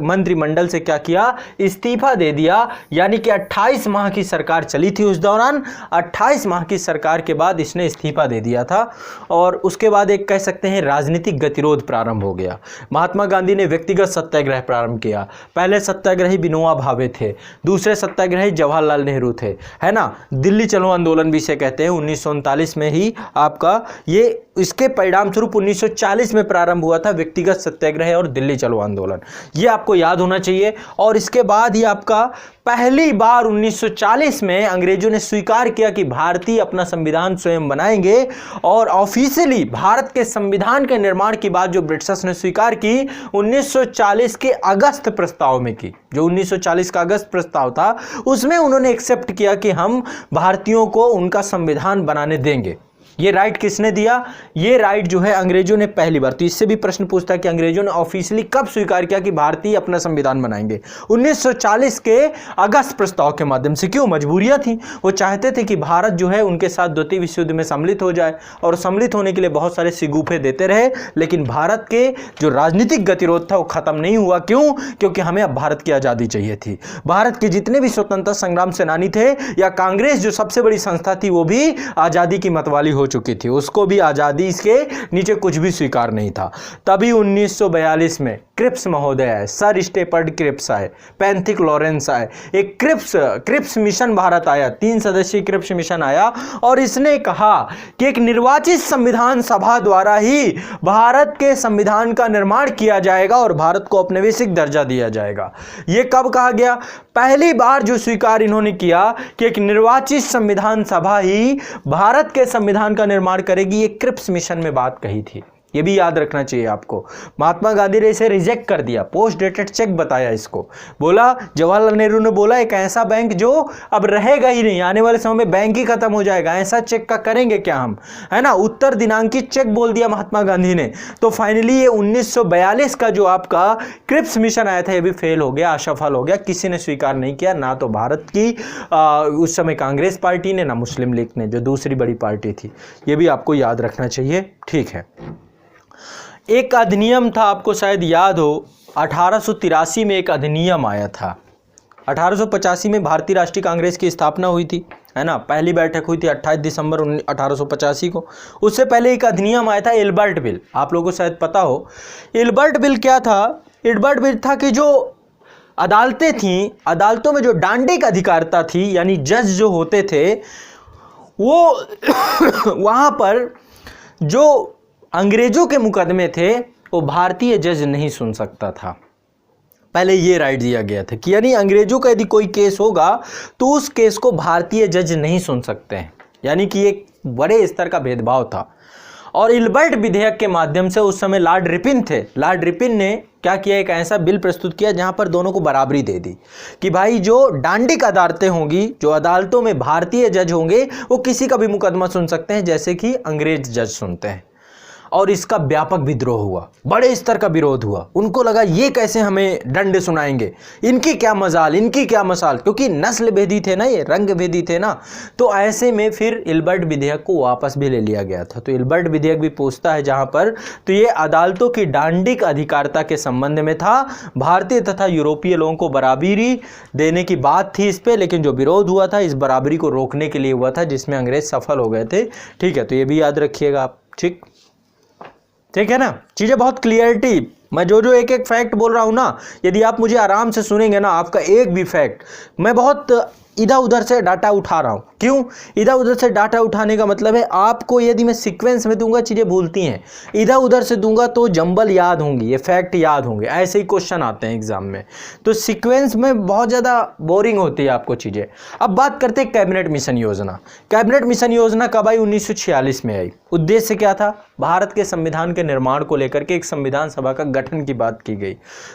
मंत्रिमंडल से क्या किया, इस्तीफा दे दिया। यानी कि 28 माह की सरकार चली थी उस दौरान, 28 माह की सरकार के बाद इसने इस्तीफा दे दिया था और उसके बाद एक कह सकते हैं राजनीतिक गतिरोध प्रारंभ हो गया। महात्मा गांधी ने व्यक्तिगत सत्याग्रह प्रारंभ किया। पहले सत्याग्रही विनोबा भावे थे, दूसरे सत्याग्रही जवाहरलाल नेहरू थे, है ना। दिल्ली चलो आंदोलन भी इसे कहते हैं। 1939 में ही आपका ये इसके परिणाम स्वरूप 1940 में प्रारंभ हुआ था व्यक्तिगत सत्याग्रह और दिल्ली चलो आंदोलन, ये आपको याद होना चाहिए। और इसके बाद ही आपका पहली बार 1940 में अंग्रेजों ने स्वीकार किया कि भारतीय अपना संविधान स्वयं बनाएंगे और ऑफिशियली भारत के संविधान के निर्माण की बात जो ब्रिटिशर्स ने स्वीकार की 1940 के अगस्त प्रस्ताव में की। जो 1940 का अगस्त प्रस्ताव था उसमें उन्होंने एक्सेप्ट किया कि हम भारतीयों को उनका संविधान बनाने देंगे। ये राइट किसने दिया, ये राइट जो है अंग्रेजों ने पहली बार। तो इससे भी प्रश्न पूछता है कि अंग्रेजों ने ऑफिशियली कब स्वीकार किया कि भारतीय अपना संविधान बनाएंगे। 1940 के अगस्त प्रस्ताव के माध्यम से। क्यों, मजबूरियां थी, वो चाहते थे कि भारत जो है उनके साथ द्वितीय विश्व युद्ध में सम्मिलित हो जाए और सम्मिलित होने के लिए बहुत सारे सिगूफे देते रहे, लेकिन भारत के जो राजनीतिक गतिरोध था वो खत्म नहीं हुआ। क्यों, क्योंकि हमें अब भारत की आज़ादी चाहिए थी। भारत के जितने भी स्वतंत्रता संग्राम सेनानी थे या कांग्रेस जो सबसे बड़ी संस्था थी वो भी आज़ादी की मतवाली हो चुकी थी, उसको भी आजादी के नीचे कुछ भी स्वीकार नहीं था। तभी 1942 में क्रिप्स महोदय आए, सर स्टेपर्ड क्रिप्स आए, पैंथिक लॉरेंस आए, एक क्रिप्स मिशन भारत आया, 3 सदस्यीय क्रिप्स मिशन आया और इसने कहा कि एक निर्वाचित संविधान सभा द्वारा ही भारत के संविधान का निर्माण किया जाएगा और भारत को औपनिवेशिक दर्जा दिया जाएगा। यह कब कहा गया, पहली बार जो स्वीकार इन्होंने किया कि एक निर्वाचित संविधान सभा ही भारत के संविधान का निर्माण करेगी, ये क्रिप्स मिशन में बात कही थी। ये भी याद रखना चाहिए आपको। महात्मा गांधी ने इसे रिजेक्ट कर दिया, पोस्ट डेटेड चेक बताया इसको, बोला जवाहरलाल नेहरू ने बोला एक ऐसा बैंक जो अब रहेगा ही नहीं, आने वाले समय में बैंक ही खत्म हो जाएगा, ऐसा चेक का करेंगे क्या हम, है ना। उत्तर दिनांकित चेक बोल दिया महात्मा गांधी ने। तो फाइनली ये 1942 का जो आपका क्रिप्स मिशन आया था ये भी फेल हो गया, असफल हो गया, किसी ने स्वीकार नहीं किया, ना तो भारत की उस समय कांग्रेस पार्टी ने, ना मुस्लिम लीग ने जो दूसरी बड़ी पार्टी थी। ये भी आपको याद रखना चाहिए, ठीक है। एक अधिनियम था, आपको शायद याद हो, 1883 में एक अधिनियम आया था। 1885 में भारतीय राष्ट्रीय कांग्रेस की स्थापना हुई थी, है ना। पहली बैठक हुई थी 28 दिसंबर 1885 को। उससे पहले एक अधिनियम आया था एल्बर्ट बिल, आप लोगों को शायद पता हो। एल्बर्ट बिल क्या था, एल्बर्ट बिल था कि जो अदालतें थीं, अदालतों में जो डांडिक अधिकारिता थी, यानी जज जो होते थे वो वहाँ पर जो अंग्रेजों के मुकदमे थे वो भारतीय जज नहीं सुन सकता था। पहले ये राइट दिया गया था कि यानी अंग्रेजों का यदि कोई केस होगा तो उस केस को भारतीय जज नहीं सुन सकते हैं, यानी कि एक बड़े स्तर का भेदभाव था। और इल्बर्ट विधेयक के माध्यम से उस समय लॉर्ड रिपिन थे, लॉर्ड रिपिन ने क्या किया, एक ऐसा बिल प्रस्तुत किया जहां पर दोनों को बराबरी दे दी कि भाई जो डांडिक अदालतें होंगी, जो अदालतों में भारतीय जज होंगे वो किसी का भी मुकदमा सुन सकते हैं जैसे कि अंग्रेज जज सुनते हैं। और इसका व्यापक विद्रोह हुआ, बड़े स्तर का विरोध हुआ। उनको लगा ये कैसे हमें दंड सुनाएंगे, इनकी क्या मजाल, इनकी क्या मसाल, क्योंकि नस्ल भेदी थे ना, ये रंग भेदी थे ना। तो ऐसे में फिर इल्बर्ट विधेयक को वापस भी ले लिया गया था। तो इल्बर्ट विधेयक भी पूछता है जहां पर, तो ये अदालतों की डांडिक अधिकारिता के संबंध में था। भारतीय तथा यूरोपीय लोगों को बराबरी देने की बात थी इस पर, लेकिन जो विरोध हुआ था इस बराबरी को रोकने के लिए हुआ था, जिसमें अंग्रेज सफल हो गए थे। ठीक है, तो ये भी याद रखिएगा आप। ठीक है ना, चीज़ें बहुत क्लियरिटी, मैं जो जो एक एक फैक्ट बोल रहा हूँ ना, यदि आप मुझे आराम से सुनेंगे ना, आपका एक भी फैक्ट, मैं बहुत इधर उधर से डाटा उठा रहा हूँ। क्यों इधर उधर से डाटा उठाने का मतलब है, आपको यदि मैं सीक्वेंस में दूंगा चीज़ें भूलती हैं, इधर उधर से दूंगा तो जंबल याद होंगी, ये फैक्ट याद होंगे। ऐसे ही क्वेश्चन आते हैं एग्जाम में, तो सीक्वेंस में बहुत ज़्यादा बोरिंग होती है आपको चीज़ें। अब बात करते हैं कैबिनेट मिशन योजना। कैबिनेट मिशन योजना कब आई? 1946 में आई। उद्देश्य क्या था? भारत के संविधान के निर्माण को लेकर के एक संविधान सभा का गठन की बात की गई।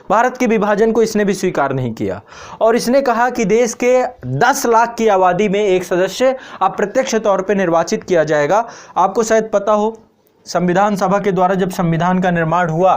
भारत के विभाजन को इसने भी स्वीकार नहीं किया और इसने कहा कि देश के 10 लाख की आबादी में एक सदस्य अप्रत्यक्ष तौर पर निर्वाचित किया जाएगा। आपको शायद पता हो, संविधान सभा के द्वारा जब संविधान का निर्माण हुआ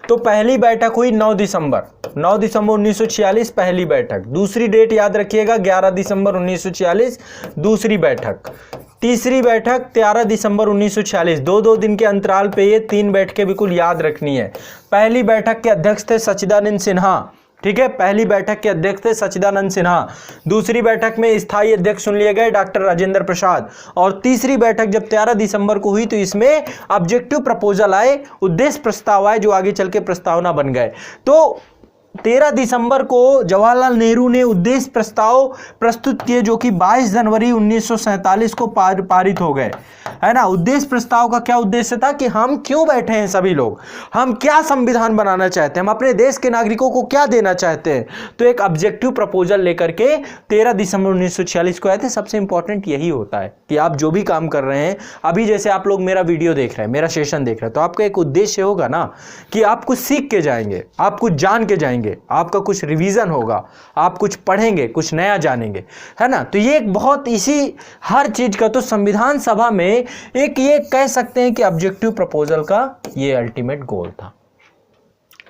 तो पहली बैठक हुई 9 दिसंबर 1946 पहली बैठक। दूसरी डेट याद रखिएगा 11 दिसंबर 1946 दूसरी बैठक। तीसरी बैठक 13 दिसंबर 1946। दो दिन के अंतराल पे ये 3 बैठकें बिल्कुल याद रखनी है। पहली बैठक के अध्यक्ष थे सच्चिदानंद सिन्हा। ठीक है, पहली बैठक के अध्यक्ष थे सच्चिदानंद सिन्हा। दूसरी बैठक में स्थायी अध्यक्ष चुन लिए गए डॉक्टर राजेंद्र प्रसाद। और तीसरी बैठक जब 13 दिसंबर को हुई तो इसमें ऑब्जेक्टिव प्रपोजल आए, उद्देश्य प्रस्ताव आए, जो आगे चल के प्रस्तावना बन गए। तो 13 दिसंबर को जवाहरलाल नेहरू ने उद्देश्य प्रस्ताव प्रस्तुत किए, जो कि 22 जनवरी 1947 को पारित हो गए, है ना। उद्देश्य प्रस्ताव का क्या उद्देश्य था कि हम क्यों बैठे हैं सभी लोग, हम क्या संविधान बनाना चाहते हैं, हम अपने देश के नागरिकों को क्या देना चाहते हैं। तो एक ऑब्जेक्टिव प्रपोजल लेकर के 13 दिसंबर 1946 को आए थे। सबसे इंपॉर्टेंट यही होता है कि आप जो भी काम कर रहे हैं, अभी जैसे आप लोग मेरा वीडियो देख रहे हैं, मेरा सेशन देख रहे हैं, तो आपका एक उद्देश्य होगा ना कि आप कुछ सीख के जाएंगे, आप कुछ जान के जाएंगे, आपका कुछ रिवीजन होगा, आप कुछ पढ़ेंगे, कुछ नया जानेंगे, है ना। तो ये एक बहुत इसी हर चीज का, तो संविधान सभा में एक ये कह सकते हैं कि ऑब्जेक्टिव प्रपोजल का ये अल्टीमेट गोल था।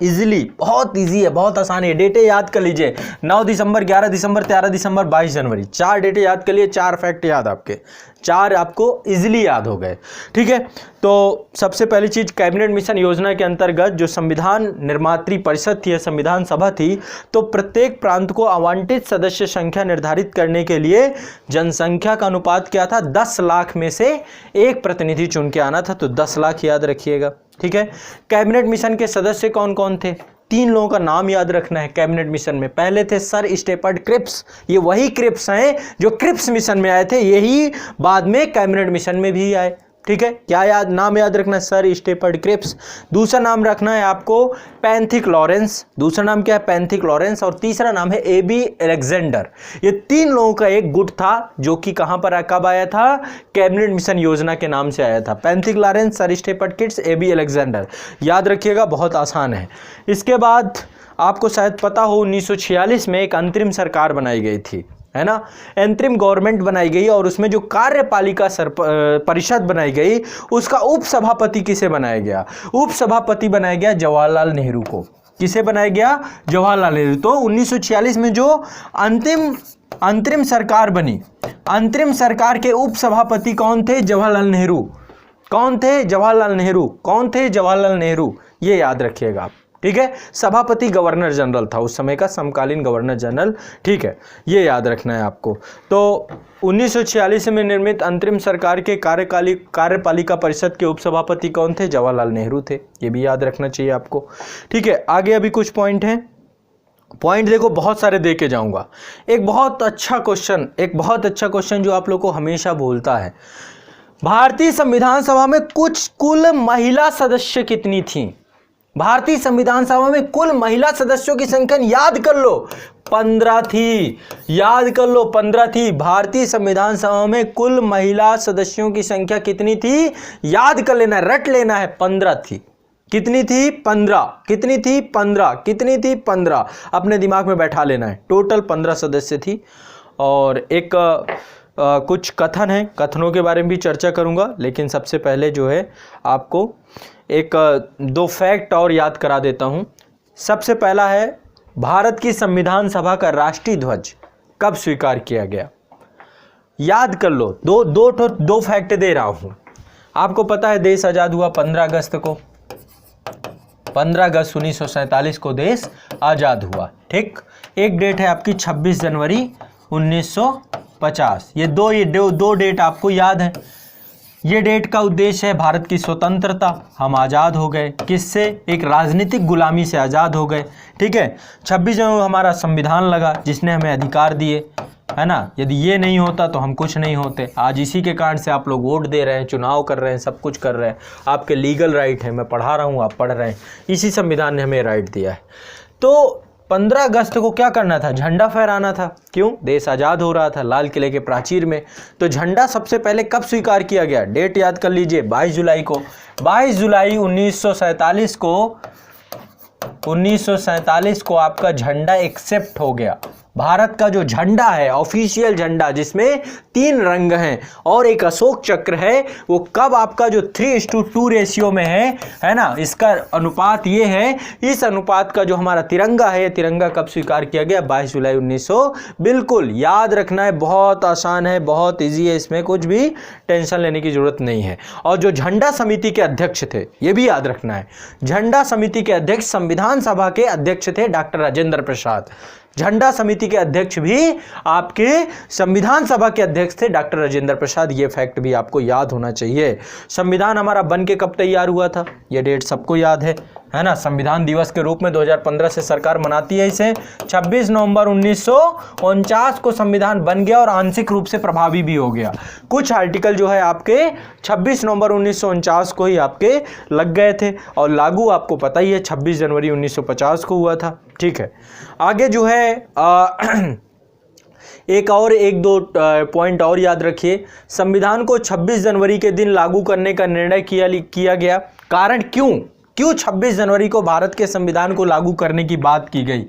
इजीली, बहुत इजी है, बहुत आसान है। डेटें याद कर लीजिए, 9 दिसंबर, 11 दिसंबर, 13 दिसंबर, 22 जनवरी, 4 डेटें याद कर लिए, 4 फैक्ट याद, आपके 4 आपको इजीली याद हो गए। ठीक है, तो सबसे पहली चीज, कैबिनेट मिशन योजना के अंतर्गत जो संविधान निर्मात्री परिषद थी, संविधान सभा थी, तो प्रत्येक प्रांत को आवंटित सदस्य संख्या निर्धारित करने के लिए जनसंख्या का अनुपात क्या था? 10 लाख में से एक प्रतिनिधि चुन के आना था। तो 10 लाख याद रखिएगा। ठीक है, कैबिनेट मिशन के सदस्य कौन कौन थे? 3 लोगों का नाम याद रखना है कैबिनेट मिशन में। पहले थे सर स्टेफर्ड क्रिप्स, ये वही क्रिप्स हैं जो क्रिप्स मिशन में आए थे, यही बाद में कैबिनेट मिशन में भी आए। ठीक है, क्या याद, नाम याद रखना है? Sir Stafford Cripps. दूसरा नाम रखना है आपको पैंथिक लॉरेंस। दूसरा नाम क्या है? Pethick Lawrence. और तीसरा नाम है एबी अलेक्जेंडर। ये 3 लोगों का एक गुट था जो कि कहां पर कब आया था? कैबिनेट मिशन योजना के नाम से आया था। Pethick Lawrence, sir Stafford Cripps, A V Alexander, याद रखिएगा, बहुत आसान है। इसके बाद आपको शायद पता हो 1946 में एक अंतरिम सरकार बनाई गई थी, है ना, अंतरिम गवर्नमेंट बनाई गई, और उसमें जो कार्यपालिका परिषद बनाई गई उसका उपसभापति किसे बनाया गया? उपसभापति बनाया गया जवाहरलाल नेहरू को। किसे बनाया गया? जवाहरलाल नेहरू। तो 1946 में जो अंतरिम सरकार बनी, अंतरिम सरकार के उपसभापति कौन थे? जवाहरलाल नेहरू। कौन थे? जवाहरलाल नेहरू। कौन थे? जवाहरलाल नेहरू, ये याद रखिएगा आप। ठीक है, सभापति गवर्नर जनरल था उस समय का, समकालीन गवर्नर जनरल। ठीक है, ये याद रखना है आपको। तो 1946 में निर्मित अंतरिम सरकार के कार्यपालिका परिषद के उपसभापति कौन थे? जवाहरलाल नेहरू थे, ये भी याद रखना चाहिए आपको। ठीक है, आगे अभी कुछ पॉइंट हैं। पॉइंट देखो, बहुत सारे दे के जाऊंगा। एक बहुत अच्छा क्वेश्चन जो आप लोग को हमेशा भूलता है, भारतीय संविधान सभा में कुल महिला सदस्य कितनी थी? भारतीय संविधान सभा में कुल महिला सदस्यों की संख्या याद कर लो 15 थी, याद कर लो 15 थी। भारतीय संविधान सभा में कुल महिला सदस्यों की संख्या कितनी थी, याद कर लेना, रट लेना है, 15 थी। कितनी थी, 15। कितनी थी, 15। कितनी थी, 15। अपने दिमाग में बैठा लेना है, टोटल 15 सदस्य थी। और एक कुछ कथन है, कथनों के बारे में भी चर्चा करूंगा, लेकिन सबसे पहले जो है आपको एक 2 फैक्ट और याद करा देता हूं। सबसे पहला है, भारत की संविधान सभा का राष्ट्रीय ध्वज कब स्वीकार किया गया, याद कर लो। दो फैक्ट दे रहा हूं। आपको पता है देश आजाद हुआ 15 अगस्त को, 15 अगस्त 1947 को देश आजाद हुआ, ठीक। एक डेट है आपकी 26 जनवरी 1950। ये दो डेट आपको याद है। ये डेट का उद्देश्य है भारत की स्वतंत्रता, हम आज़ाद हो गए। किससे, एक राजनीतिक गुलामी से आज़ाद हो गए, ठीक है। 26 जनवरी हमारा संविधान लगा जिसने हमें अधिकार दिए, है ना। यदि ये नहीं होता तो हम कुछ नहीं होते। आज इसी के कारण से आप लोग वोट दे रहे हैं, चुनाव कर रहे हैं, सब कुछ कर रहे हैं। आपके लीगल राइट है, मैं पढ़ा रहा हूँ, आप पढ़ रहे हैं, इसी संविधान ने हमें राइट दिया है। तो 15 अगस्त को क्या करना था, झंडा फहराना था। क्यों, देश आज़ाद हो रहा था लाल किले के प्राचीर में। तो झंडा सबसे पहले कब स्वीकार किया गया, डेट याद कर लीजिए, 22 जुलाई को। 22 जुलाई 1947 को आपका झंडा एक्सेप्ट हो गया। भारत का जो झंडा है, ऑफिशियल झंडा, जिसमें 3 रंग हैं और एक अशोक चक्र है, वो कब आपका जो 3:2 रेशियो में है ना। इसका अनुपात ये है, इस अनुपात का जो हमारा तिरंगा है, तिरंगा कब स्वीकार किया गया, 22 जुलाई 1900। बिल्कुल याद रखना है, बहुत आसान है, बहुत ईजी है, इसमें कुछ भी टेंशन लेने की जरूरत नहीं है। और जो झंडा समिति के अध्यक्ष थे, ये भी याद रखना है, झंडा समिति के अध्यक्ष संविधान सभा के अध्यक्ष थे डॉक्टर राजेंद्र प्रसाद। झंडा समिति के अध्यक्ष भी आपके संविधान सभा के अध्यक्ष थे डॉक्टर राजेंद्र प्रसाद। ये फैक्ट भी आपको याद होना चाहिए। संविधान हमारा बन के कब तैयार हुआ था, ये डेट सबको याद है ना। संविधान दिवस के रूप में 2015 से सरकार मनाती है इसे। 26 नवंबर 1949 को संविधान बन गया और आंशिक रूप से प्रभावी भी हो गया। कुछ आर्टिकल जो है आपके 26 नवंबर 1949 को ही आपके लग गए थे और लागू आपको पता ही है 26 जनवरी 1950 को हुआ था, ठीक है। आगे जो है एक दो पॉइंट और याद रखिए। संविधान को 26 जनवरी के दिन लागू करने का निर्णय किया गया। कारण क्यों 26 जनवरी को भारत के संविधान को लागू करने की बात की गई,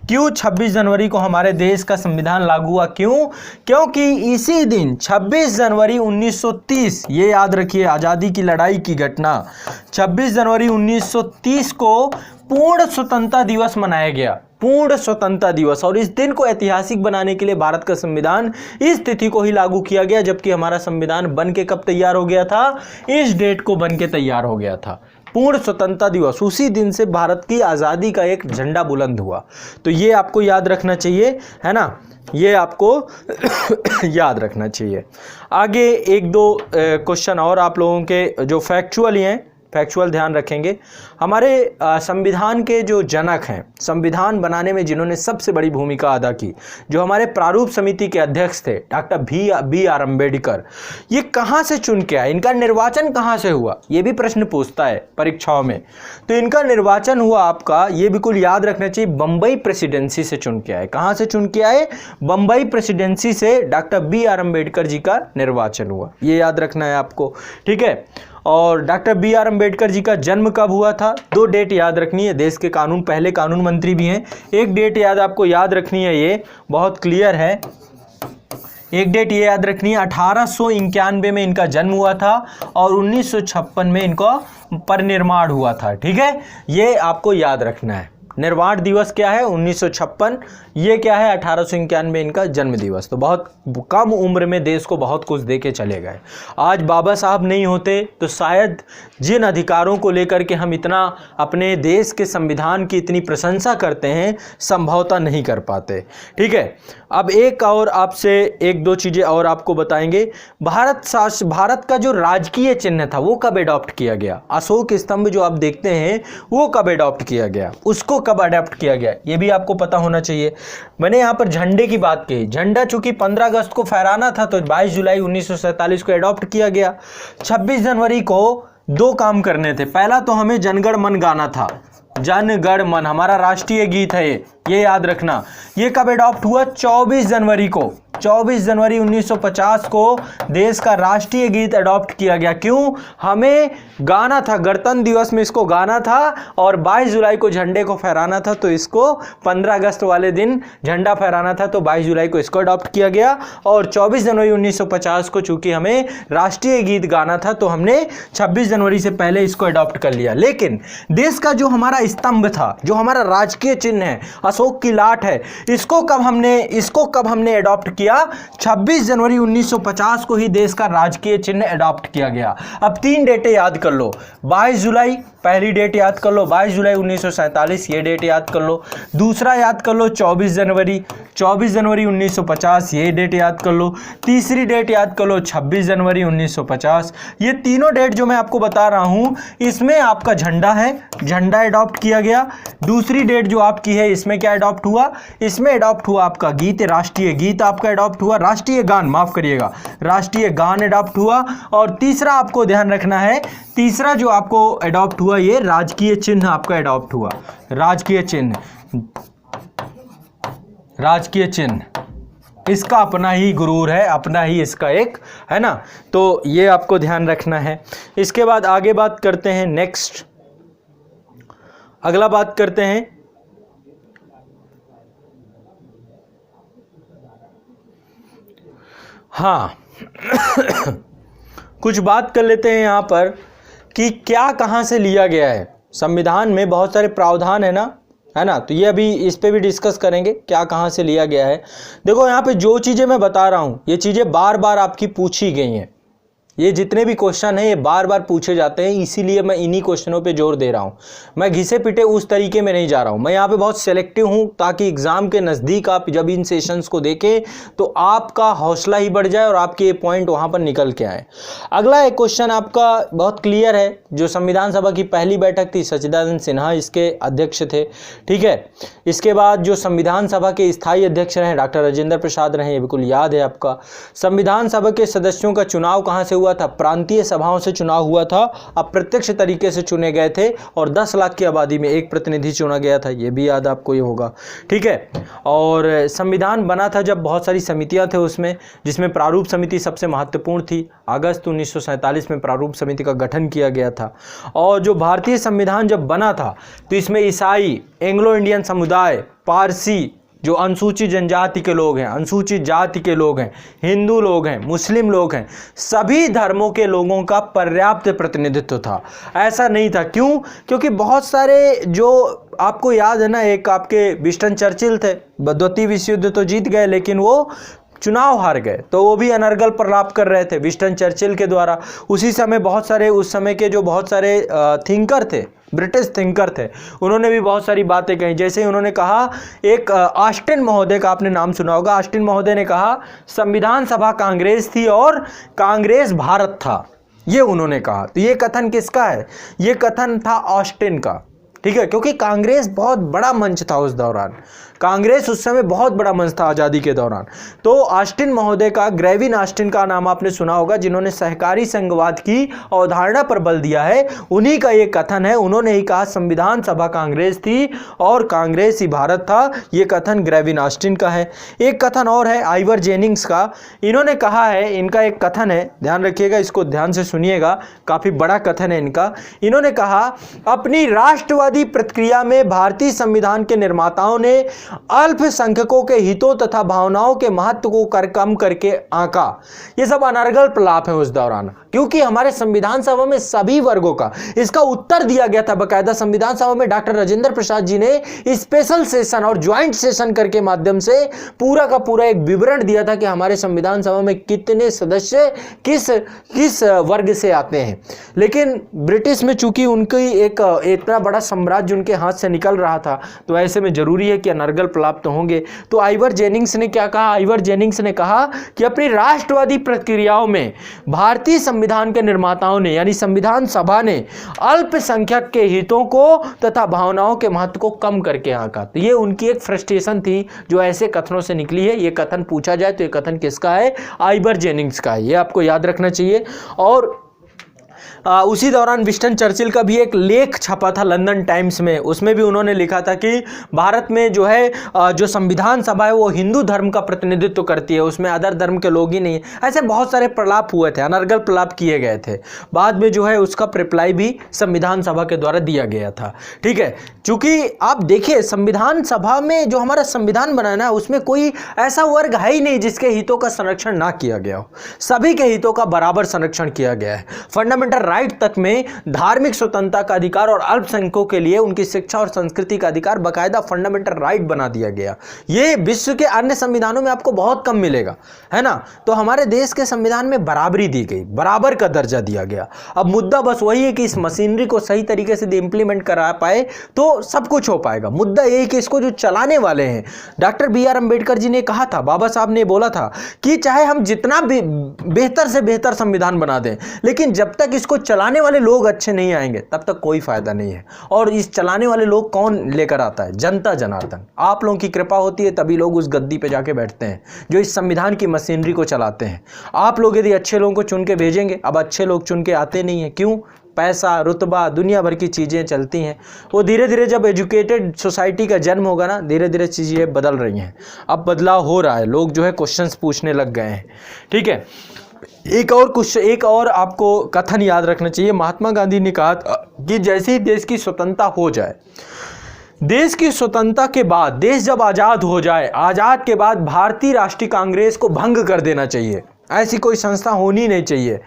क्यों 26 जनवरी को हमारे देश का संविधान लागू हुआ, क्यों, क्योंकि इसी दिन 26 जनवरी 1930, ये याद रखिए, आज़ादी की लड़ाई की घटना, 26 जनवरी 1930 को पूर्ण स्वतंत्रता दिवस मनाया गया, पूर्ण स्वतंत्रता दिवस। और इस दिन को ऐतिहासिक बनाने के लिए भारत का संविधान इस तिथि को ही लागू किया गया, जबकि हमारा संविधान बन के कब तैयार हो गया था, इस डेट को बन के तैयार हो गया था। पूर्ण स्वतंत्रता दिवस, उसी दिन से भारत की आज़ादी का एक झंडा बुलंद हुआ। तो ये आपको याद रखना चाहिए, है ना, ये आपको याद रखना चाहिए। आगे 1-2 क्वेश्चन और आप लोगों के जो फैक्चुअल हैं, फैक्चुअल ध्यान रखेंगे। हमारे संविधान के जो जनक हैं, संविधान बनाने में जिन्होंने सबसे बड़ी भूमिका अदा की, जो हमारे प्रारूप समिति के अध्यक्ष थे डॉक्टर बी आर अम्बेडकर, ये कहाँ से चुन के आए, इनका निर्वाचन कहाँ से हुआ, ये भी प्रश्न पूछता है परीक्षाओं में। तो इनका निर्वाचन हुआ आपका, ये बिल्कुल याद रखना चाहिए, बम्बई प्रेसिडेंसी से चुन के आए। कहाँ से चुन के आए, बम्बई प्रेसिडेंसी से doctor B are Ambedkar ji का निर्वाचन हुआ, ये याद रखना है आपको, ठीक है। और doctor B are Ambedkar ji का जन्म कब हुआ था, 2 डेट याद रखनी है। देश के पहले कानून मंत्री भी हैं। एक डेट आपको याद रखनी है, ये बहुत क्लियर है। एक डेट ये याद रखनी है, 1891 में इनका जन्म हुआ था और 1956 में इनका परिनिर्वाण हुआ था, ठीक है। ये आपको याद रखना है। निर्वाण दिवस क्या है, 1956, ये क्या है, 1891 इनका जन्म दिवस। तो बहुत कम उम्र में देश को बहुत कुछ दे के चले गए। आज बाबा साहब नहीं होते तो शायद जिन अधिकारों को लेकर के हम इतना अपने देश के संविधान की इतनी प्रशंसा करते हैं, संभवतः नहीं कर पाते, ठीक है। अब एक और आपसे 1-2 चीज़ें और आपको बताएंगे। भारत का जो राजकीय चिन्ह था वो कब एडॉप्ट किया गया, अशोक स्तंभ जो आप देखते हैं वो कब एडॉप्ट किया गया, उसको कब अडॉप्ट किया गया, ये भी आपको पता होना चाहिए। मैंने यहाँ पर झंडे की बात कही, झंडा चूंकि 15 अगस्त को फहराना था तो 22 जुलाई 1947 को एडॉप्ट किया गया। 26 जनवरी को 2 काम करने थे। पहला तो हमें जनगण मन गाना था, जन गण मन हमारा राष्ट्रीय गीत है ये याद रखना। ये कब एडॉप्ट हुआ? 24 जनवरी को, 24 जनवरी 1950 को देश का राष्ट्रीय गीत एडॉप्ट किया गया। क्यों? हमें गाना था, गणतंत्र दिवस में इसको गाना था और 22 जुलाई को झंडे को फहराना था, तो इसको 15 अगस्त वाले दिन झंडा फहराना था, तो 22 जुलाई को इसको एडॉप्ट किया गया। और 24 जनवरी 1950 को चूंकि हमें राष्ट्रीय गीत गाना था तो हमने 26 जनवरी से पहले इसको एडॉप्ट कर लिया। लेकिन देश का जो हमारा स्तंभ था, जो हमारा राजकीय चिन्ह है, अशोक की लाट है, इसको कब हमने एडॉप्ट किया? 26 जनवरी 1950 को ही देश का राजकीय चिन्ह एडॉप्ट किया गया। अब 3 डेटें याद कर लो। 22 जुलाई पहली डेट याद कर लो, 22 जुलाई 1947 ये डेट याद कर लो। दूसरा याद कर लो 24 जनवरी 1950 ये डेट याद कर लो। तीसरी डेट याद कर लो 26 जनवरी 1950। ये तीनों डेट जो मैं आपको बता रहा हूं इसमें आपका झंडा है, झंडा एडॉप्ट किया गया। दूसरी डेट जो आपकी है इसमें क्या एडॉप्ट हुआ? इसमें एडॉप्ट हुआ आपका गीत, राष्ट्रीय गीत आपका एडॉप्ट हुआ, राष्ट्रीय गान, माफ करिएगा, राष्ट्रीय गान एडॉप्ट हुआ। और तीसरा आपको ध्यान रखना है, तीसरा जो आपको एडॉप्ट हुआ ये राजकीय चिन्ह आपका एडॉप्ट हुआ। राजकीय चिन्ह, राजकीय चिन्ह इसका अपना ही गुरूर है, अपना ही इसका एक है ना, तो ये आपको ध्यान रखना है। इसके बाद आगे बात करते हैं, नेक्स्ट अगला बात करते हैं हाँ कुछ बात कर लेते हैं यहाँ पर कि क्या कहाँ से लिया गया है। संविधान में बहुत सारे प्रावधान है ना, तो ये अभी इस पे भी डिस्कस करेंगे क्या कहाँ से लिया गया है। देखो यहाँ पे जो चीज़ें मैं बता रहा हूँ ये चीज़ें बार बार आपकी पूछी गई हैं, ये जितने भी क्वेश्चन हैं ये बार बार पूछे जाते हैं, इसीलिए मैं इन्हीं क्वेश्चनों पे जोर दे रहा हूँ। मैं घिसे पिटे उस तरीके में नहीं जा रहा हूँ, मैं यहाँ पे बहुत सेलेक्टिव हूँ ताकि एग्ज़ाम के नज़दीक आप जब इन सेशंस को देखें तो आपका हौसला ही बढ़ जाए और आपके ये पॉइंट वहाँ पर निकल के आए। अगला एक क्वेश्चन आपका बहुत क्लियर है, जो संविधान सभा की पहली बैठक थी, सच्चिदानंद सिन्हा इसके अध्यक्ष थे, ठीक है। इसके बाद जो संविधान सभा के स्थायी अध्यक्ष रहे डॉक्टर राजेंद्र प्रसाद रहे, ये बिल्कुल याद है आपका। संविधान सभा के सदस्यों का चुनाव कहाँ से हुआ था? प्रांतीय सभाओं से चुनाव हुआ था, अप्रत्यक्ष तरीके से चुने गए थे और 10 लाख की आबादी में एक प्रतिनिधि चुना गया था, ये भी याद आपको ये होगा, ठीक है। और संविधान बना था जब बहुत सारी समितियां थे उसमें, जिसमें प्रारूप समिति सबसे महत्वपूर्ण थी। अगस्त 1947 में प्रारूप समिति का गठन किया गया था। और जो भारतीय संविधान जब बना था तो इसमें ईसाई, एंग्लो इंडियन समुदाय, पारसी, जो अनुसूचित जनजाति के लोग हैं, अनुसूचित जाति के लोग हैं, हिंदू लोग हैं, मुस्लिम लोग हैं, सभी धर्मों के लोगों का पर्याप्त प्रतिनिधित्व था। ऐसा नहीं था, क्यों? क्योंकि बहुत सारे, जो आपको याद है ना, एक आपके विंस्टन चर्चिल थे, द्वितीय विश्व युद्ध तो जीत गए लेकिन वो चुनाव हार गए, तो वो भी अनर्गल प्रलाप कर रहे थे विंस्टन चर्चिल के द्वारा। उसी समय बहुत सारे, उस समय के जो बहुत सारे थिंकर थे, ब्रिटिश थिंकर थे, उन्होंने भी बहुत सारी बातें कही। जैसे उन्होंने कहा, एक ऑस्टिन महोदय का आपने नाम सुना होगा, ऑस्टिन महोदय ने कहा संविधान सभा कांग्रेस थी और कांग्रेस भारत था, ये उन्होंने कहा। तो ये कथन किसका है? ये कथन था ऑस्टिन का, ठीक है, क्योंकि कांग्रेस बहुत बड़ा मंच था उस दौरान, कांग्रेस उस समय बहुत बड़ा मंच था आज़ादी के दौरान। तो ऑस्टिन महोदय का, ग्रेविन ऑस्टिन का नाम आपने सुना होगा, जिन्होंने सहकारी संघवाद की अवधारणा पर बल दिया है, उन्हीं का ये कथन है। उन्होंने ही कहा संविधान सभा कांग्रेस थी और कांग्रेस ही भारत था, ये कथन ग्रेविन ऑस्टिन का है। एक कथन और है आइवर जेनिंग्स का, इन्होंने कहा है, इनका एक कथन है, ध्यान रखिएगा, इसको ध्यान से सुनिएगा, काफ़ी बड़ा कथन है इनका। इन्होंने कहा, अपनी राष्ट्रवादी प्रक्रिया में भारतीय संविधान के निर्माताओं ने अल्पसंख्यकों के हितों तथा भावनाओं के महत्व को कम करके आंका। ये सब अनर्गल प्रलाप है उस दौरान, क्योंकि हमारे संविधान सभा में सभी वर्गों का इसका उत्तर दिया गया था बकायदा। संविधान सभा में डॉक्टर राजेंद्र प्रसाद जी ने स्पेशल सेशन और ज्वाइंट सेशन करके माध्यम से पूरा का पूरा एक विवरण दिया था कि हमारे संविधान सभा में कितने सदस्य किस वर्ग से आते हैं। लेकिन ब्रिटिश में चूंकि उनकी एक इतना बड़ा साम्राज्य उनके हाथ से निकल रहा था, तो ऐसे में जरूरी है कि अनर्गल प्रलाप तो होंगे। तो आइवर जेनिंग्स ने क्या कहा? आइवर जेनिंग्स ने कहा कि अपनी राष्ट्रवादी प्रक्रियाओं में भारतीय संविधान के निर्माताओं ने, यानी संविधान सभा ने, अल्पसंख्यक के हितों को तथा भावनाओं के महत्व को कम करके आंका। तो ये उनकी एक फ्रस्ट्रेशन थी जो ऐसे कथनों से निकली है। ये कथन पूछा जाए तो ये कथन किसका है? आइवर जेनिंग्स का है, ये आपको याद रखना चाहिए। और उसी दौरान विंस्टन चर्चिल का भी एक लेख छपा था लंदन टाइम्स में, उसमें भी उन्होंने लिखा था कि भारत में जो है जो संविधान सभा है वो हिंदू धर्म का प्रतिनिधित्व करती है, उसमें अदर धर्म के लोग ही नहीं है। ऐसे बहुत सारे प्रलाप हुए थे, अनर्गल प्रलाप किए गए थे। बाद में जो है उसका रिप्लाई भी संविधान सभा के द्वारा दिया गया था। ठीक है, चूंकि आप देखिए संविधान सभा में जो हमारा संविधान बनाना है उसमें कोई ऐसा वर्ग है ही नहीं जिसके हितों का संरक्षण ना किया गया हो, सभी के हितों का बराबर संरक्षण किया गया है। फंडामेंटल राइट तक में धार्मिक स्वतंत्रता का अधिकार और अल्पसंख्यकों के लिए उनकी शिक्षा और संस्कृति का अधिकार बाकायदा फंडामेंटल राइट बना दिया गया। ये विश्व के अन्य संविधानों में आपको बहुत कम मिलेगा, है ना। तो हमारे देश के संविधान में बराबरी दी गई, बराबर का दर्जा दिया गया। अब मुद्दा बस वही है कि इस मशीनरी को सही तरीके से इंप्लीमेंट करा पाए तो सब कुछ हो पाएगा। मुद्दा यही कि इसको जो चलाने वाले हैं, डॉक्टर BR अम्बेडकर जी ने कहा था, बाबा साहब ने बोला था कि चाहे हम जितना बेहतर से बेहतर संविधान बना दें, लेकिन जब तक इसको चलाने वाले लोग अच्छे नहीं आएंगे तब तक कोई फायदा नहीं है। और इस चलाने वाले लोग कौन लेकर आता है? जनता जनार्दन। आप लोगों की कृपा होती है तभी लोग उस गद्दी पे जाके बैठते हैं जो इस संविधान की मशीनरी को चलाते हैं। आप लोग यदि अच्छे लोगों को चुन के भेजेंगे, अब अच्छे लोग चुन के आते नहीं हैं। क्यों? पैसा, रुतबा, दुनिया भर की चीज़ें चलती हैं। वो धीरे धीरे जब एजुकेटेड सोसाइटी का जन्म होगा ना, धीरे धीरे चीज़ें बदल रही हैं। अब बदलाव हो रहा है, लोग जो है क्वेश्चंस पूछने लग गए हैं। ठीक है, एक और आपको कथन याद रखना चाहिए। महात्मा गांधी ने कहा कि जैसे ही देश की स्वतंत्रता हो जाए, देश की स्वतंत्रता के बाद, देश जब आज़ाद हो जाए, आज़ाद के बाद भारतीय राष्ट्रीय कांग्रेस को भंग कर देना चाहिए। ऐसी कोई संस्था होनी नहीं चाहिए।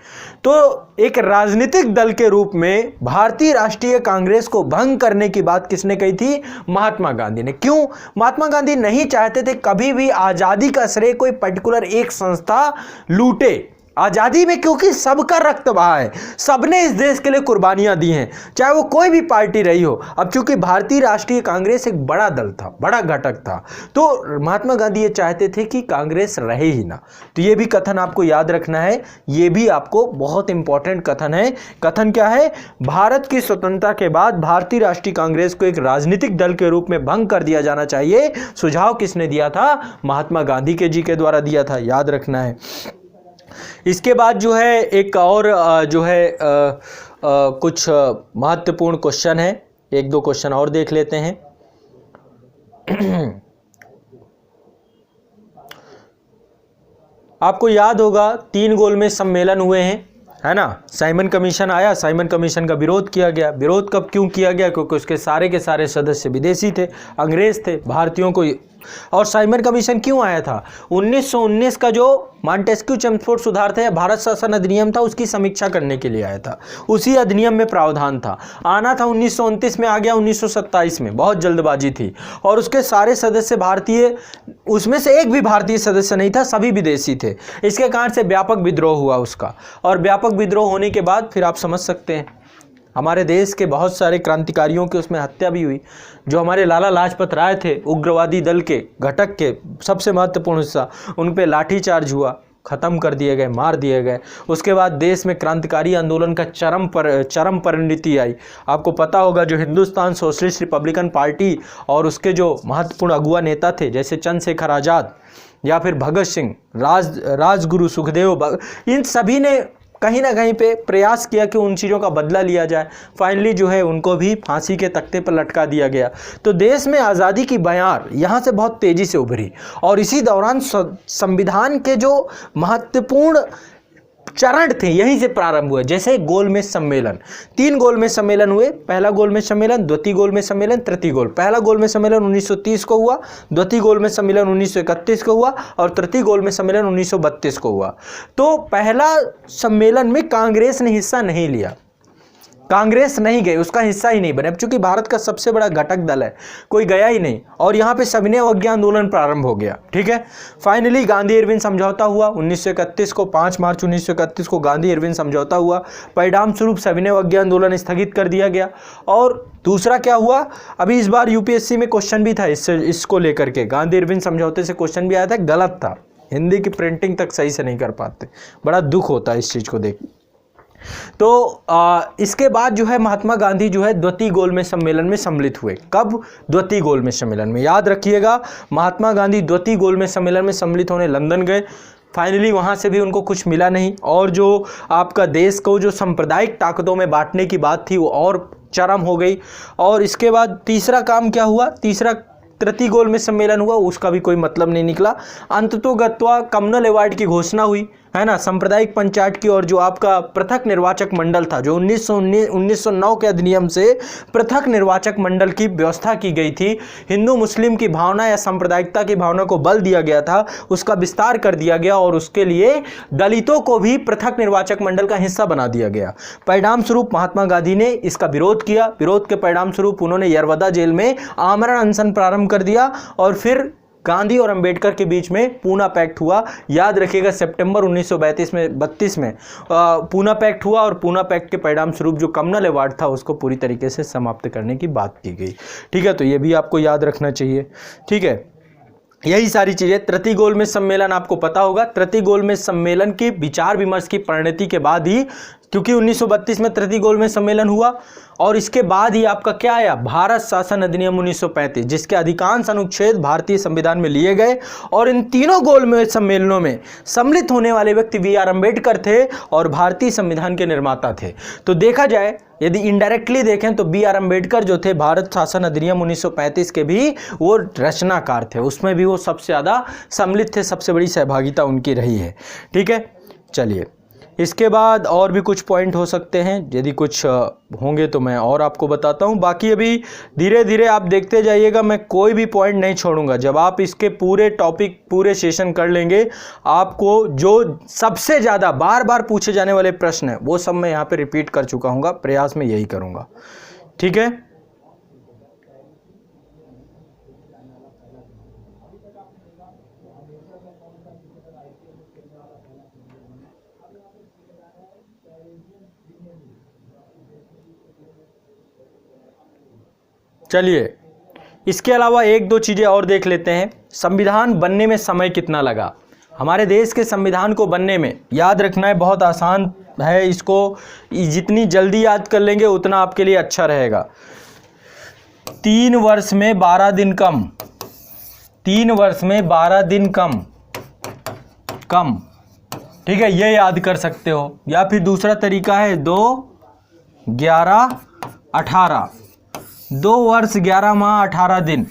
तो एक राजनीतिक दल के रूप में भारतीय राष्ट्रीय कांग्रेस को भंग करने की बात किसने कही थी? महात्मा गांधी ने। क्यों? महात्मा गांधी नहीं चाहते थे कभी भी आज़ादी का श्रेय कोई पर्टिकुलर एक संस्था लूटे आज़ादी में, क्योंकि सबका रक्त बहा है, सबने इस देश के लिए कुर्बानियां दी हैं, चाहे वो कोई भी पार्टी रही हो। अब चूंकि भारतीय राष्ट्रीय कांग्रेस एक बड़ा दल था, बड़ा घटक था, तो महात्मा गांधी ये चाहते थे कि कांग्रेस रहे ही ना। तो ये भी कथन आपको याद रखना है, ये भी आपको बहुत इंपॉर्टेंट कथन है। कथन क्या है? भारत की स्वतंत्रता के बाद भारतीय राष्ट्रीय कांग्रेस को एक राजनीतिक दल के रूप में भंग कर दिया जाना चाहिए। सुझाव किसने दिया था? महात्मा गांधी के जी के द्वारा दिया था, याद रखना है। इसके बाद जो है एक और जो है कुछ महत्वपूर्ण क्वेश्चन है, एक दो क्वेश्चन और देख लेते हैं। आपको याद होगा 3 गोलमेज सम्मेलन हुए हैं, है ना। साइमन कमीशन आया, साइमन कमीशन का विरोध किया गया। विरोध कब क्यों किया गया? क्योंकि उसके सारे के सारे सदस्य विदेशी थे, अंग्रेज थे, भारतीयों को। और साइमन कमीशन क्यों आया था? 1919 का जो मॉन्टेस्क्यू चेम्सफोर्ड सुधार था, भारत शासन अधिनियम था, उसकी समीक्षा करने के लिए आया था। उसी अधिनियम में प्रावधान था, आना था 1929 में, आ गया 1927 में, बहुत जल्दबाजी थी। और उसके सारे सदस्य भारतीय, उसमें से एक भी भारतीय सदस्य नहीं था, सभी विदेशी थे। इसके कारण से व्यापक विद्रोह हुआ उसका, और व्यापक विद्रोह होने के बाद फिर आप समझ सकते हैं हमारे देश के बहुत सारे क्रांतिकारियों की उसमें हत्या भी हुई। जो हमारे लाला लाजपत राय थे, उग्रवादी दल के घटक के सबसे महत्वपूर्ण हिस्सा, उन पे लाठीचार्ज हुआ, ख़त्म कर दिए गए, मार दिए गए। उसके बाद देश में क्रांतिकारी आंदोलन का चरम परिणति आई। आपको पता होगा जो हिंदुस्तान सोशलिस्ट रिपब्लिकन पार्टी और उसके जो महत्वपूर्ण अगुआ नेता थे, जैसे चंद्रशेखर आज़ाद या फिर भगत सिंह, राजगुरु सुखदेव, इन सभी ने कहीं ना कहीं पे प्रयास किया कि उन चीज़ों का बदला लिया जाए। फाइनली जो है उनको भी फांसी के तख्ते पर लटका दिया गया। तो देश में आज़ादी की बयार यहाँ से बहुत तेज़ी से उभरी, और इसी दौरान संविधान के जो महत्वपूर्ण चरण थे यहीं से प्रारंभ हुए। जैसे गोलमेज सम्मेलन, 3 गोलमेज सम्मेलन हुए। पहला गोलमेज सम्मेलन, द्वितीय गोलमेज सम्मेलन, तृतीय गोल। पहला गोलमेज सम्मेलन 1930 को हुआ, द्वितीय गोलमेज सम्मेलन 1931 को हुआ, और तृतीय गोलमेज सम्मेलन 1932 को हुआ। तो पहला सम्मेलन में कांग्रेस ने हिस्सा नहीं लिया, कांग्रेस नहीं गई, उसका हिस्सा ही नहीं बने। अब चूंकि भारत का सबसे बड़ा घटक दल है, कोई गया ही नहीं, और यहाँ पे सविनय अवज्ञा आंदोलन प्रारंभ हो गया। ठीक है, फाइनली गांधी इरविन समझौता हुआ 1931 को, 5 मार्च 1931 को गांधी इरविन समझौता हुआ। परिणाम स्वरूप सविनय अवज्ञा आंदोलन स्थगित कर दिया गया। और दूसरा क्या हुआ, अभी इस बार यूपीएससी में क्वेश्चन भी था इसको लेकर के, गांधी इरविन समझौते से क्वेश्चन भी आया था, गलत था, हिंदी की प्रिंटिंग तक सही से नहीं कर पाते, बड़ा दुख होता है इस चीज़ को देख। तो इसके बाद जो है महात्मा गांधी जो है द्वितीय गोलमेज सम्मेलन में सम्मिलित हुए। कब? द्वितीय गोलमेज सम्मेलन में। याद रखिएगा, महात्मा गांधी द्वितीय गोलमेज सम्मेलन में सम्मिलित होने लंदन गए। फाइनली वहाँ से भी उनको कुछ मिला नहीं, और जो आपका देश को जो सांप्रदायिक ताकतों में बांटने की बात थी वो और चरम हो गई। और इसके बाद तीसरा काम क्या हुआ, तीसरा तृतीय गोलमेज सम्मेलन हुआ, उसका भी कोई मतलब नहीं निकला। अंततोगत्वा कम्युनल अवार्ड की घोषणा हुई, है ना, सांप्रदायिक पंचायत की, और जो आपका पृथक निर्वाचक मंडल था, जो 1909 के अधिनियम से पृथक निर्वाचक मंडल की व्यवस्था की गई थी, हिंदू मुस्लिम की भावना या सांप्रदायिकता की भावना को बल दिया गया था, उसका विस्तार कर दिया गया और उसके लिए दलितों को भी पृथक निर्वाचक मंडल का हिस्सा बना दिया गया। परिणाम स्वरूप महात्मा गांधी ने इसका विरोध किया। विरोध के परिणाम स्वरूप उन्होंने यरवदा जेल में आमरण अनशन प्रारंभ कर दिया, और फिर गांधी और अंबेडकर के बीच में पूना पैक्ट हुआ। याद रखिएगा, सितंबर 1932 में पूना पैक्ट हुआ, और पूना पैक्ट के परिणाम स्वरूप जो कम्युनल अवार्ड था उसको पूरी तरीके से समाप्त करने की बात की गई। ठीक है, तो ये भी आपको याद रखना चाहिए। ठीक है, यही सारी चीज़ें। तृतीय गोलमेज सम्मेलन आपको पता होगा, तृतीय गोलमेज सम्मेलन की विचार विमर्श की परिणति के बाद ही, क्योंकि 1932 में तृतीय गोलमेज सम्मेलन हुआ, और इसके बाद ही आपका क्या आया, भारत शासन अधिनियम 1935, जिसके अधिकांश अनुच्छेद भारतीय संविधान में लिए गए। और इन तीनों गोलमेज सम्मेलनों में सम्मिलित होने वाले व्यक्ति बी.आर. अम्बेडकर थे और भारतीय संविधान के निर्माता थे। तो देखा जाए, यदि इनडायरेक्टली देखें तो बी.आर. अम्बेडकर जो थे भारत शासन अधिनियम 1935 के भी वो रचनाकार थे, उसमें भी वो सबसे ज़्यादा सम्मिलित थे, सबसे बड़ी सहभागिता उनकी रही है। ठीक है, चलिए, इसके बाद और भी कुछ पॉइंट हो सकते हैं, यदि कुछ होंगे तो मैं और आपको बताता हूं। बाकी अभी धीरे धीरे आप देखते जाइएगा, मैं कोई भी पॉइंट नहीं छोड़ूंगा। जब आप इसके पूरे टॉपिक, पूरे सेशन कर लेंगे, आपको जो सबसे ज़्यादा बार बार पूछे जाने वाले प्रश्न हैं वो सब मैं यहाँ पे रिपीट कर चुका हूँ, प्रयास में यही करूँगा। ठीक है, चलिए, इसके अलावा एक दो चीज़ें और देख लेते हैं। संविधान बनने में समय कितना लगा? हमारे देश के संविधान को बनने में, याद रखना है, बहुत आसान है, इसको जितनी जल्दी याद कर लेंगे उतना आपके लिए अच्छा रहेगा। 3 वर्ष में 12 दिन कम, 3 वर्ष में 12 दिन कम। ठीक है, ये याद कर सकते हो। या फिर दूसरा तरीका है 2, 11, 18, 2 वर्ष 11 माह 18 दिन,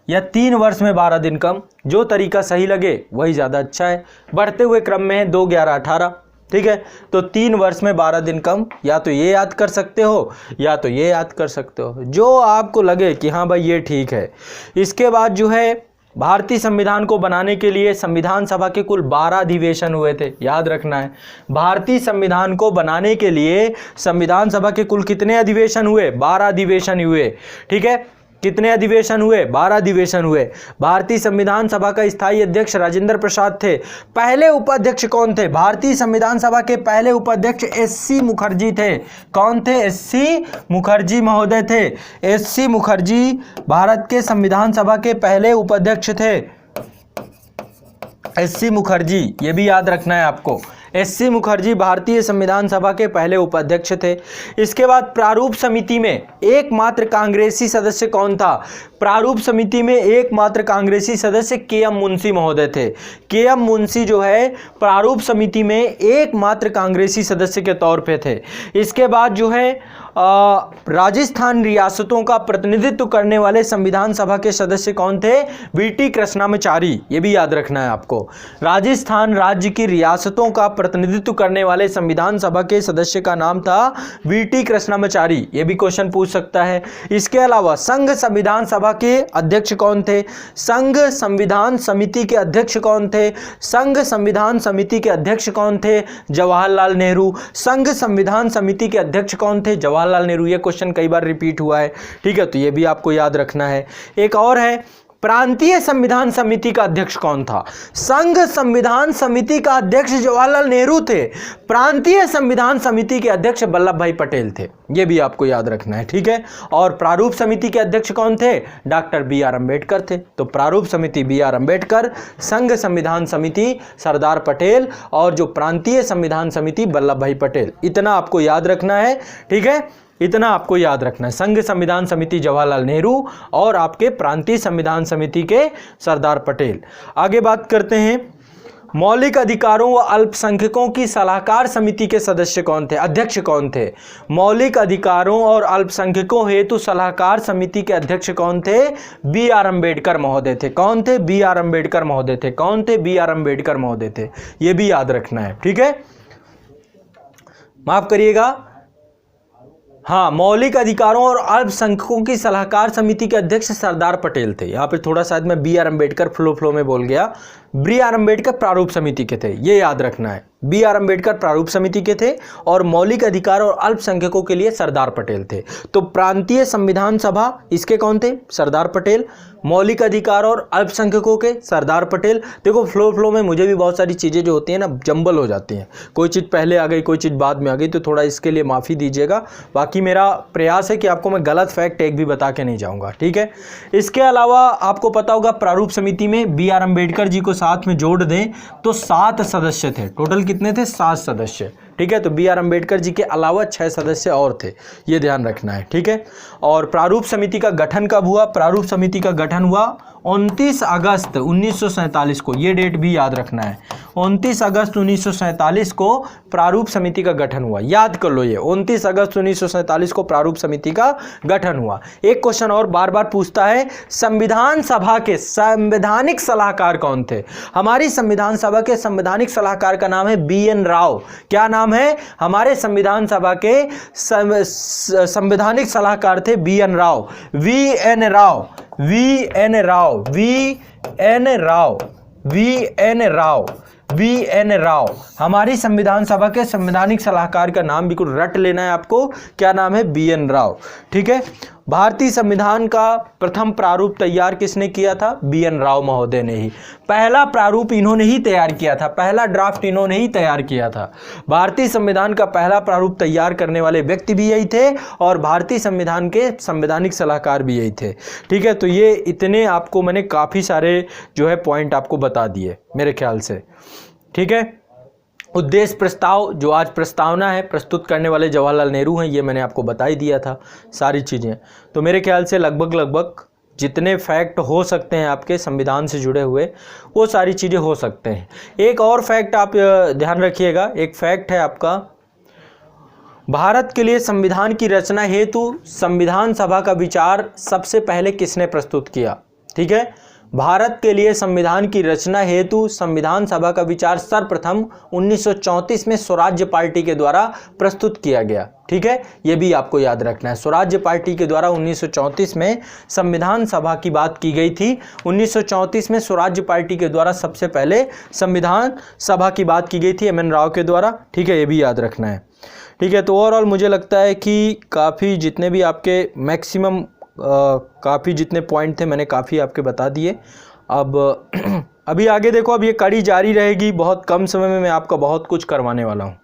या 3 वर्ष में 12 दिन कम। जो तरीका सही लगे वही ज़्यादा अच्छा है। बढ़ते हुए क्रम में है 2, 11, 18। ठीक है, तो 3 वर्ष में 12 दिन कम, या तो ये याद कर सकते हो या तो ये याद कर सकते हो, जो आपको लगे कि हाँ भाई ये ठीक है। इसके बाद जो है, भारतीय संविधान को बनाने के लिए संविधान सभा के कुल 12 अधिवेशन हुए थे। याद रखना है, भारतीय संविधान को बनाने के लिए संविधान सभा के कुल कितने अधिवेशन हुए? 12 अधिवेशन हुए। ठीक है, कितने अधिवेशन हुए? 12 अधिवेशन हुए। भारतीय संविधान सभा का स्थायी अध्यक्ष राजेंद्र प्रसाद थे। पहले उपाध्यक्ष कौन थे? भारतीय संविधान सभा के पहले उपाध्यक्ष एस.सी. मुखर्जी थे। कौन थे? एस.सी. मुखर्जी महोदय थे। एस.सी. मुखर्जी भारत के संविधान सभा के पहले उपाध्यक्ष थे। एस.सी. मुखर्जी, ये भी याद रखना है आपको। एस.सी. मुखर्जी भारतीय संविधान सभा के पहले उपाध्यक्ष थे। इसके बाद प्रारूप समिति में एकमात्र कांग्रेसी सदस्य कौन था? प्रारूप समिति में एकमात्र कांग्रेसी सदस्य के.एम. मुंशी महोदय थे। के.एम. मुंशी जो है प्रारूप समिति में एकमात्र कांग्रेसी सदस्य के तौर पे थे। इसके बाद जो है राजस्थान रियासतों का प्रतिनिधित्व करने वाले संविधान सभा के सदस्य कौन थे? वी.टी. कृष्णामाचारी, ये भी याद रखना है आपको। राजस्थान राज्य की रियासतों का प्रतिनिधित्व करने वाले संविधान सभा के सदस्य का नाम था वी.टी. कृष्णामाचारी, ये भी क्वेश्चन पूछ सकता है। इसके अलावा संघ संविधान सभा के अध्यक्ष कौन थे? संघ संविधान समिति के अध्यक्ष कौन थे? संघ संविधान समिति के अध्यक्ष कौन थे? जवाहरलाल नेहरू। संघ संविधान समिति के अध्यक्ष कौन थे? जवाहरलाल नेहरू। ये क्वेश्चन कई बार रिपीट हुआ है। ठीक है, तो ये भी आपको याद रखना है। एक और है, प्रांतीय संविधान समिति का अध्यक्ष कौन था? संघ संविधान समिति का अध्यक्ष जवाहरलाल नेहरू थे। प्रांतीय संविधान समिति के अध्यक्ष वल्लभ भाई पटेल थे। ये भी आपको याद रखना है। ठीक है, और प्रारूप समिति के अध्यक्ष कौन थे? Doctor B R. अम्बेडकर थे। तो प्रारूप समिति बी.आर. अम्बेडकर, संघ संविधान समिति सरदार पटेल, और जो प्रांतीय संविधान समिति वल्लभ भाई पटेल। इतना आपको याद रखना है। ठीक है, इतना आपको याद रखना है। संघ संविधान समिति जवाहरलाल नेहरू और आपके प्रांतीय संविधान समिति के सरदार पटेल। आगे बात करते हैं, मौलिक अधिकारों व अल्पसंख्यकों की सलाहकार समिति के सदस्य कौन थे, अध्यक्ष कौन थे? मौलिक अधिकारों और अल्पसंख्यकों हेतु सलाहकार समिति के अध्यक्ष कौन थे? बी आर अम्बेडकर महोदय थे। कौन थे? बी आर अम्बेडकर महोदय थे। कौन थे? बी आर अम्बेडकर महोदय थे। यह भी याद रखना है, ठीक है। माफ करिएगा, हाँ, मौलिक अधिकारों और अल्पसंख्यकों की सलाहकार समिति के अध्यक्ष सरदार पटेल थे। यहां पे थोड़ा शायद मैं बी आर अम्बेडकर फ्लो में बोल गया। बी आर अम्बेडकर प्रारूप समिति के थे, ये याद रखना है। बी आर अम्बेडकर प्रारूप समिति के थे और मौलिक अधिकार और अल्पसंख्यकों के लिए सरदार पटेल थे। तो प्रांतीय संविधान सभा, इसके कौन थे? सरदार पटेल। मौलिक अधिकार और अल्पसंख्यकों के सरदार पटेल। देखो फ्लो में मुझे भी बहुत सारी चीज़ें जो होती हैं ना जंबल हो जाती हैं, कोई चीज़ पहले आ गई, कोई चीज़ बाद में आ गई, तो थोड़ा इसके लिए माफ़ी दीजिएगा। बाकी मेरा प्रयास है कि आपको मैं गलत फैक्ट एक भी बता के नहीं जाऊँगा, ठीक है। इसके अलावा आपको पता होगा प्रारूप समिति में बी आर अम्बेडकर जी को साथ में जोड़ दें तो 7 सदस्य थे। टोटल कितने थे? 7 सदस्य, ठीक है। तो बी आर अम्बेडकर जी के अलावा 6 सदस्य और थे, ये ध्यान रखना है, ठीक है। और प्रारूप समिति का गठन कब हुआ? प्रारूप समिति का गठन हुआ 29 अगस्त 1947 को, ये डेट भी याद रखना है। 29 अगस्त 1947 को प्रारूप समिति का गठन हुआ, याद कर लो ये 29 अगस्त 1947 को प्रारूप समिति का गठन हुआ। एक क्वेश्चन और बार बार पूछता है, संविधान सभा के संवैधानिक सलाहकार कौन थे? हमारी संविधान सभा के संवैधानिक सलाहकार का नाम है बी एन राव। क्या नाम है? हमारे संविधान सभा के संवैधानिक सलाहकार थे B N Rau. V N Rau, V N Rau, V N Rau, V N Rau, V N Rau. हमारी संविधान सभा के संवैधानिक सलाहकार का नाम बिल्कुल रट लेना है आपको, क्या नाम है? बी एन राव, ठीक है। भारतीय संविधान का प्रथम प्रारूप तैयार किसने किया था? बी एन राव महोदय ने ही। पहला प्रारूप इन्होंने ही तैयार किया था, पहला ड्राफ्ट इन्होंने ही तैयार किया था। भारतीय संविधान का पहला प्रारूप तैयार करने वाले व्यक्ति भी यही थे और भारतीय संविधान के संवैधानिक सलाहकार भी यही थे, ठीक है। तो ये इतने आपको मैंने काफ़ी सारे जो है पॉइंट आपको बता दिए मेरे ख्याल से, ठीक है। उद्देश्य प्रस्ताव, जो आज प्रस्तावना है, प्रस्तुत करने वाले जवाहरलाल नेहरू हैं, ये मैंने आपको बता ही दिया था सारी चीज़ें। तो मेरे ख्याल से लगभग जितने फैक्ट हो सकते हैं आपके संविधान से जुड़े हुए वो सारी चीज़ें हो सकते हैं। एक और फैक्ट आप ध्यान रखिएगा, एक फैक्ट है आपका, भारत के लिए संविधान की रचना हेतु संविधान सभा का विचार सबसे पहले किसने प्रस्तुत किया? ठीक है, भारत के लिए संविधान की रचना हेतु संविधान सभा का विचार सर्वप्रथम 1934 में स्वराज्य पार्टी के द्वारा प्रस्तुत किया गया। ठीक है, यह भी आपको याद रखना है। स्वराज्य पार्टी के द्वारा 1934 में संविधान सभा की बात की गई थी। 1934 में स्वराज्य पार्टी के द्वारा सबसे पहले संविधान सभा की बात की गई थी एम एन राव के द्वारा। ठीक है, ये भी याद रखना है। ठीक है, तो ओवरऑल मुझे लगता है कि काफ़ी जितने भी आपके मैक्सिमम काफ़ी जितने पॉइंट थे मैंने काफ़ी आपके बता दिए। अब अभी आगे देखो, अब ये कड़ी जारी रहेगी, बहुत कम समय में मैं आपका बहुत कुछ करवाने वाला हूँ।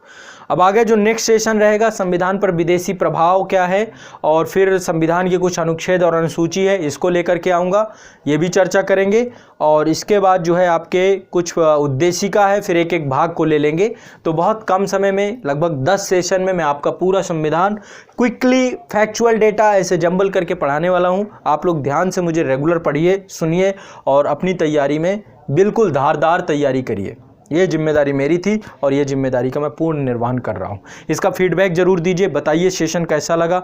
अब आगे जो नेक्स्ट सेशन रहेगा, संविधान पर विदेशी प्रभाव क्या है और फिर संविधान के कुछ अनुच्छेद और अनुसूची है, इसको लेकर के आऊँगा, ये भी चर्चा करेंगे। और इसके बाद जो है आपके कुछ उद्देशिका है, फिर एक एक भाग को ले लेंगे। तो बहुत कम समय में, लगभग 10 सेशन में मैं आपका पूरा संविधान क्विकली फैक्चुअल डेटा ऐसे जंबल करके पढ़ाने वाला हूँ। आप लोग ध्यान से मुझे रेगुलर पढ़िए, सुनिए और अपनी तैयारी में बिल्कुल धारदार तैयारी करिए। ये जिम्मेदारी मेरी थी और ये जिम्मेदारी का मैं पूर्ण निर्वहन कर रहा हूँ। इसका फीडबैक जरूर दीजिए, बताइए सेशन कैसा लगा।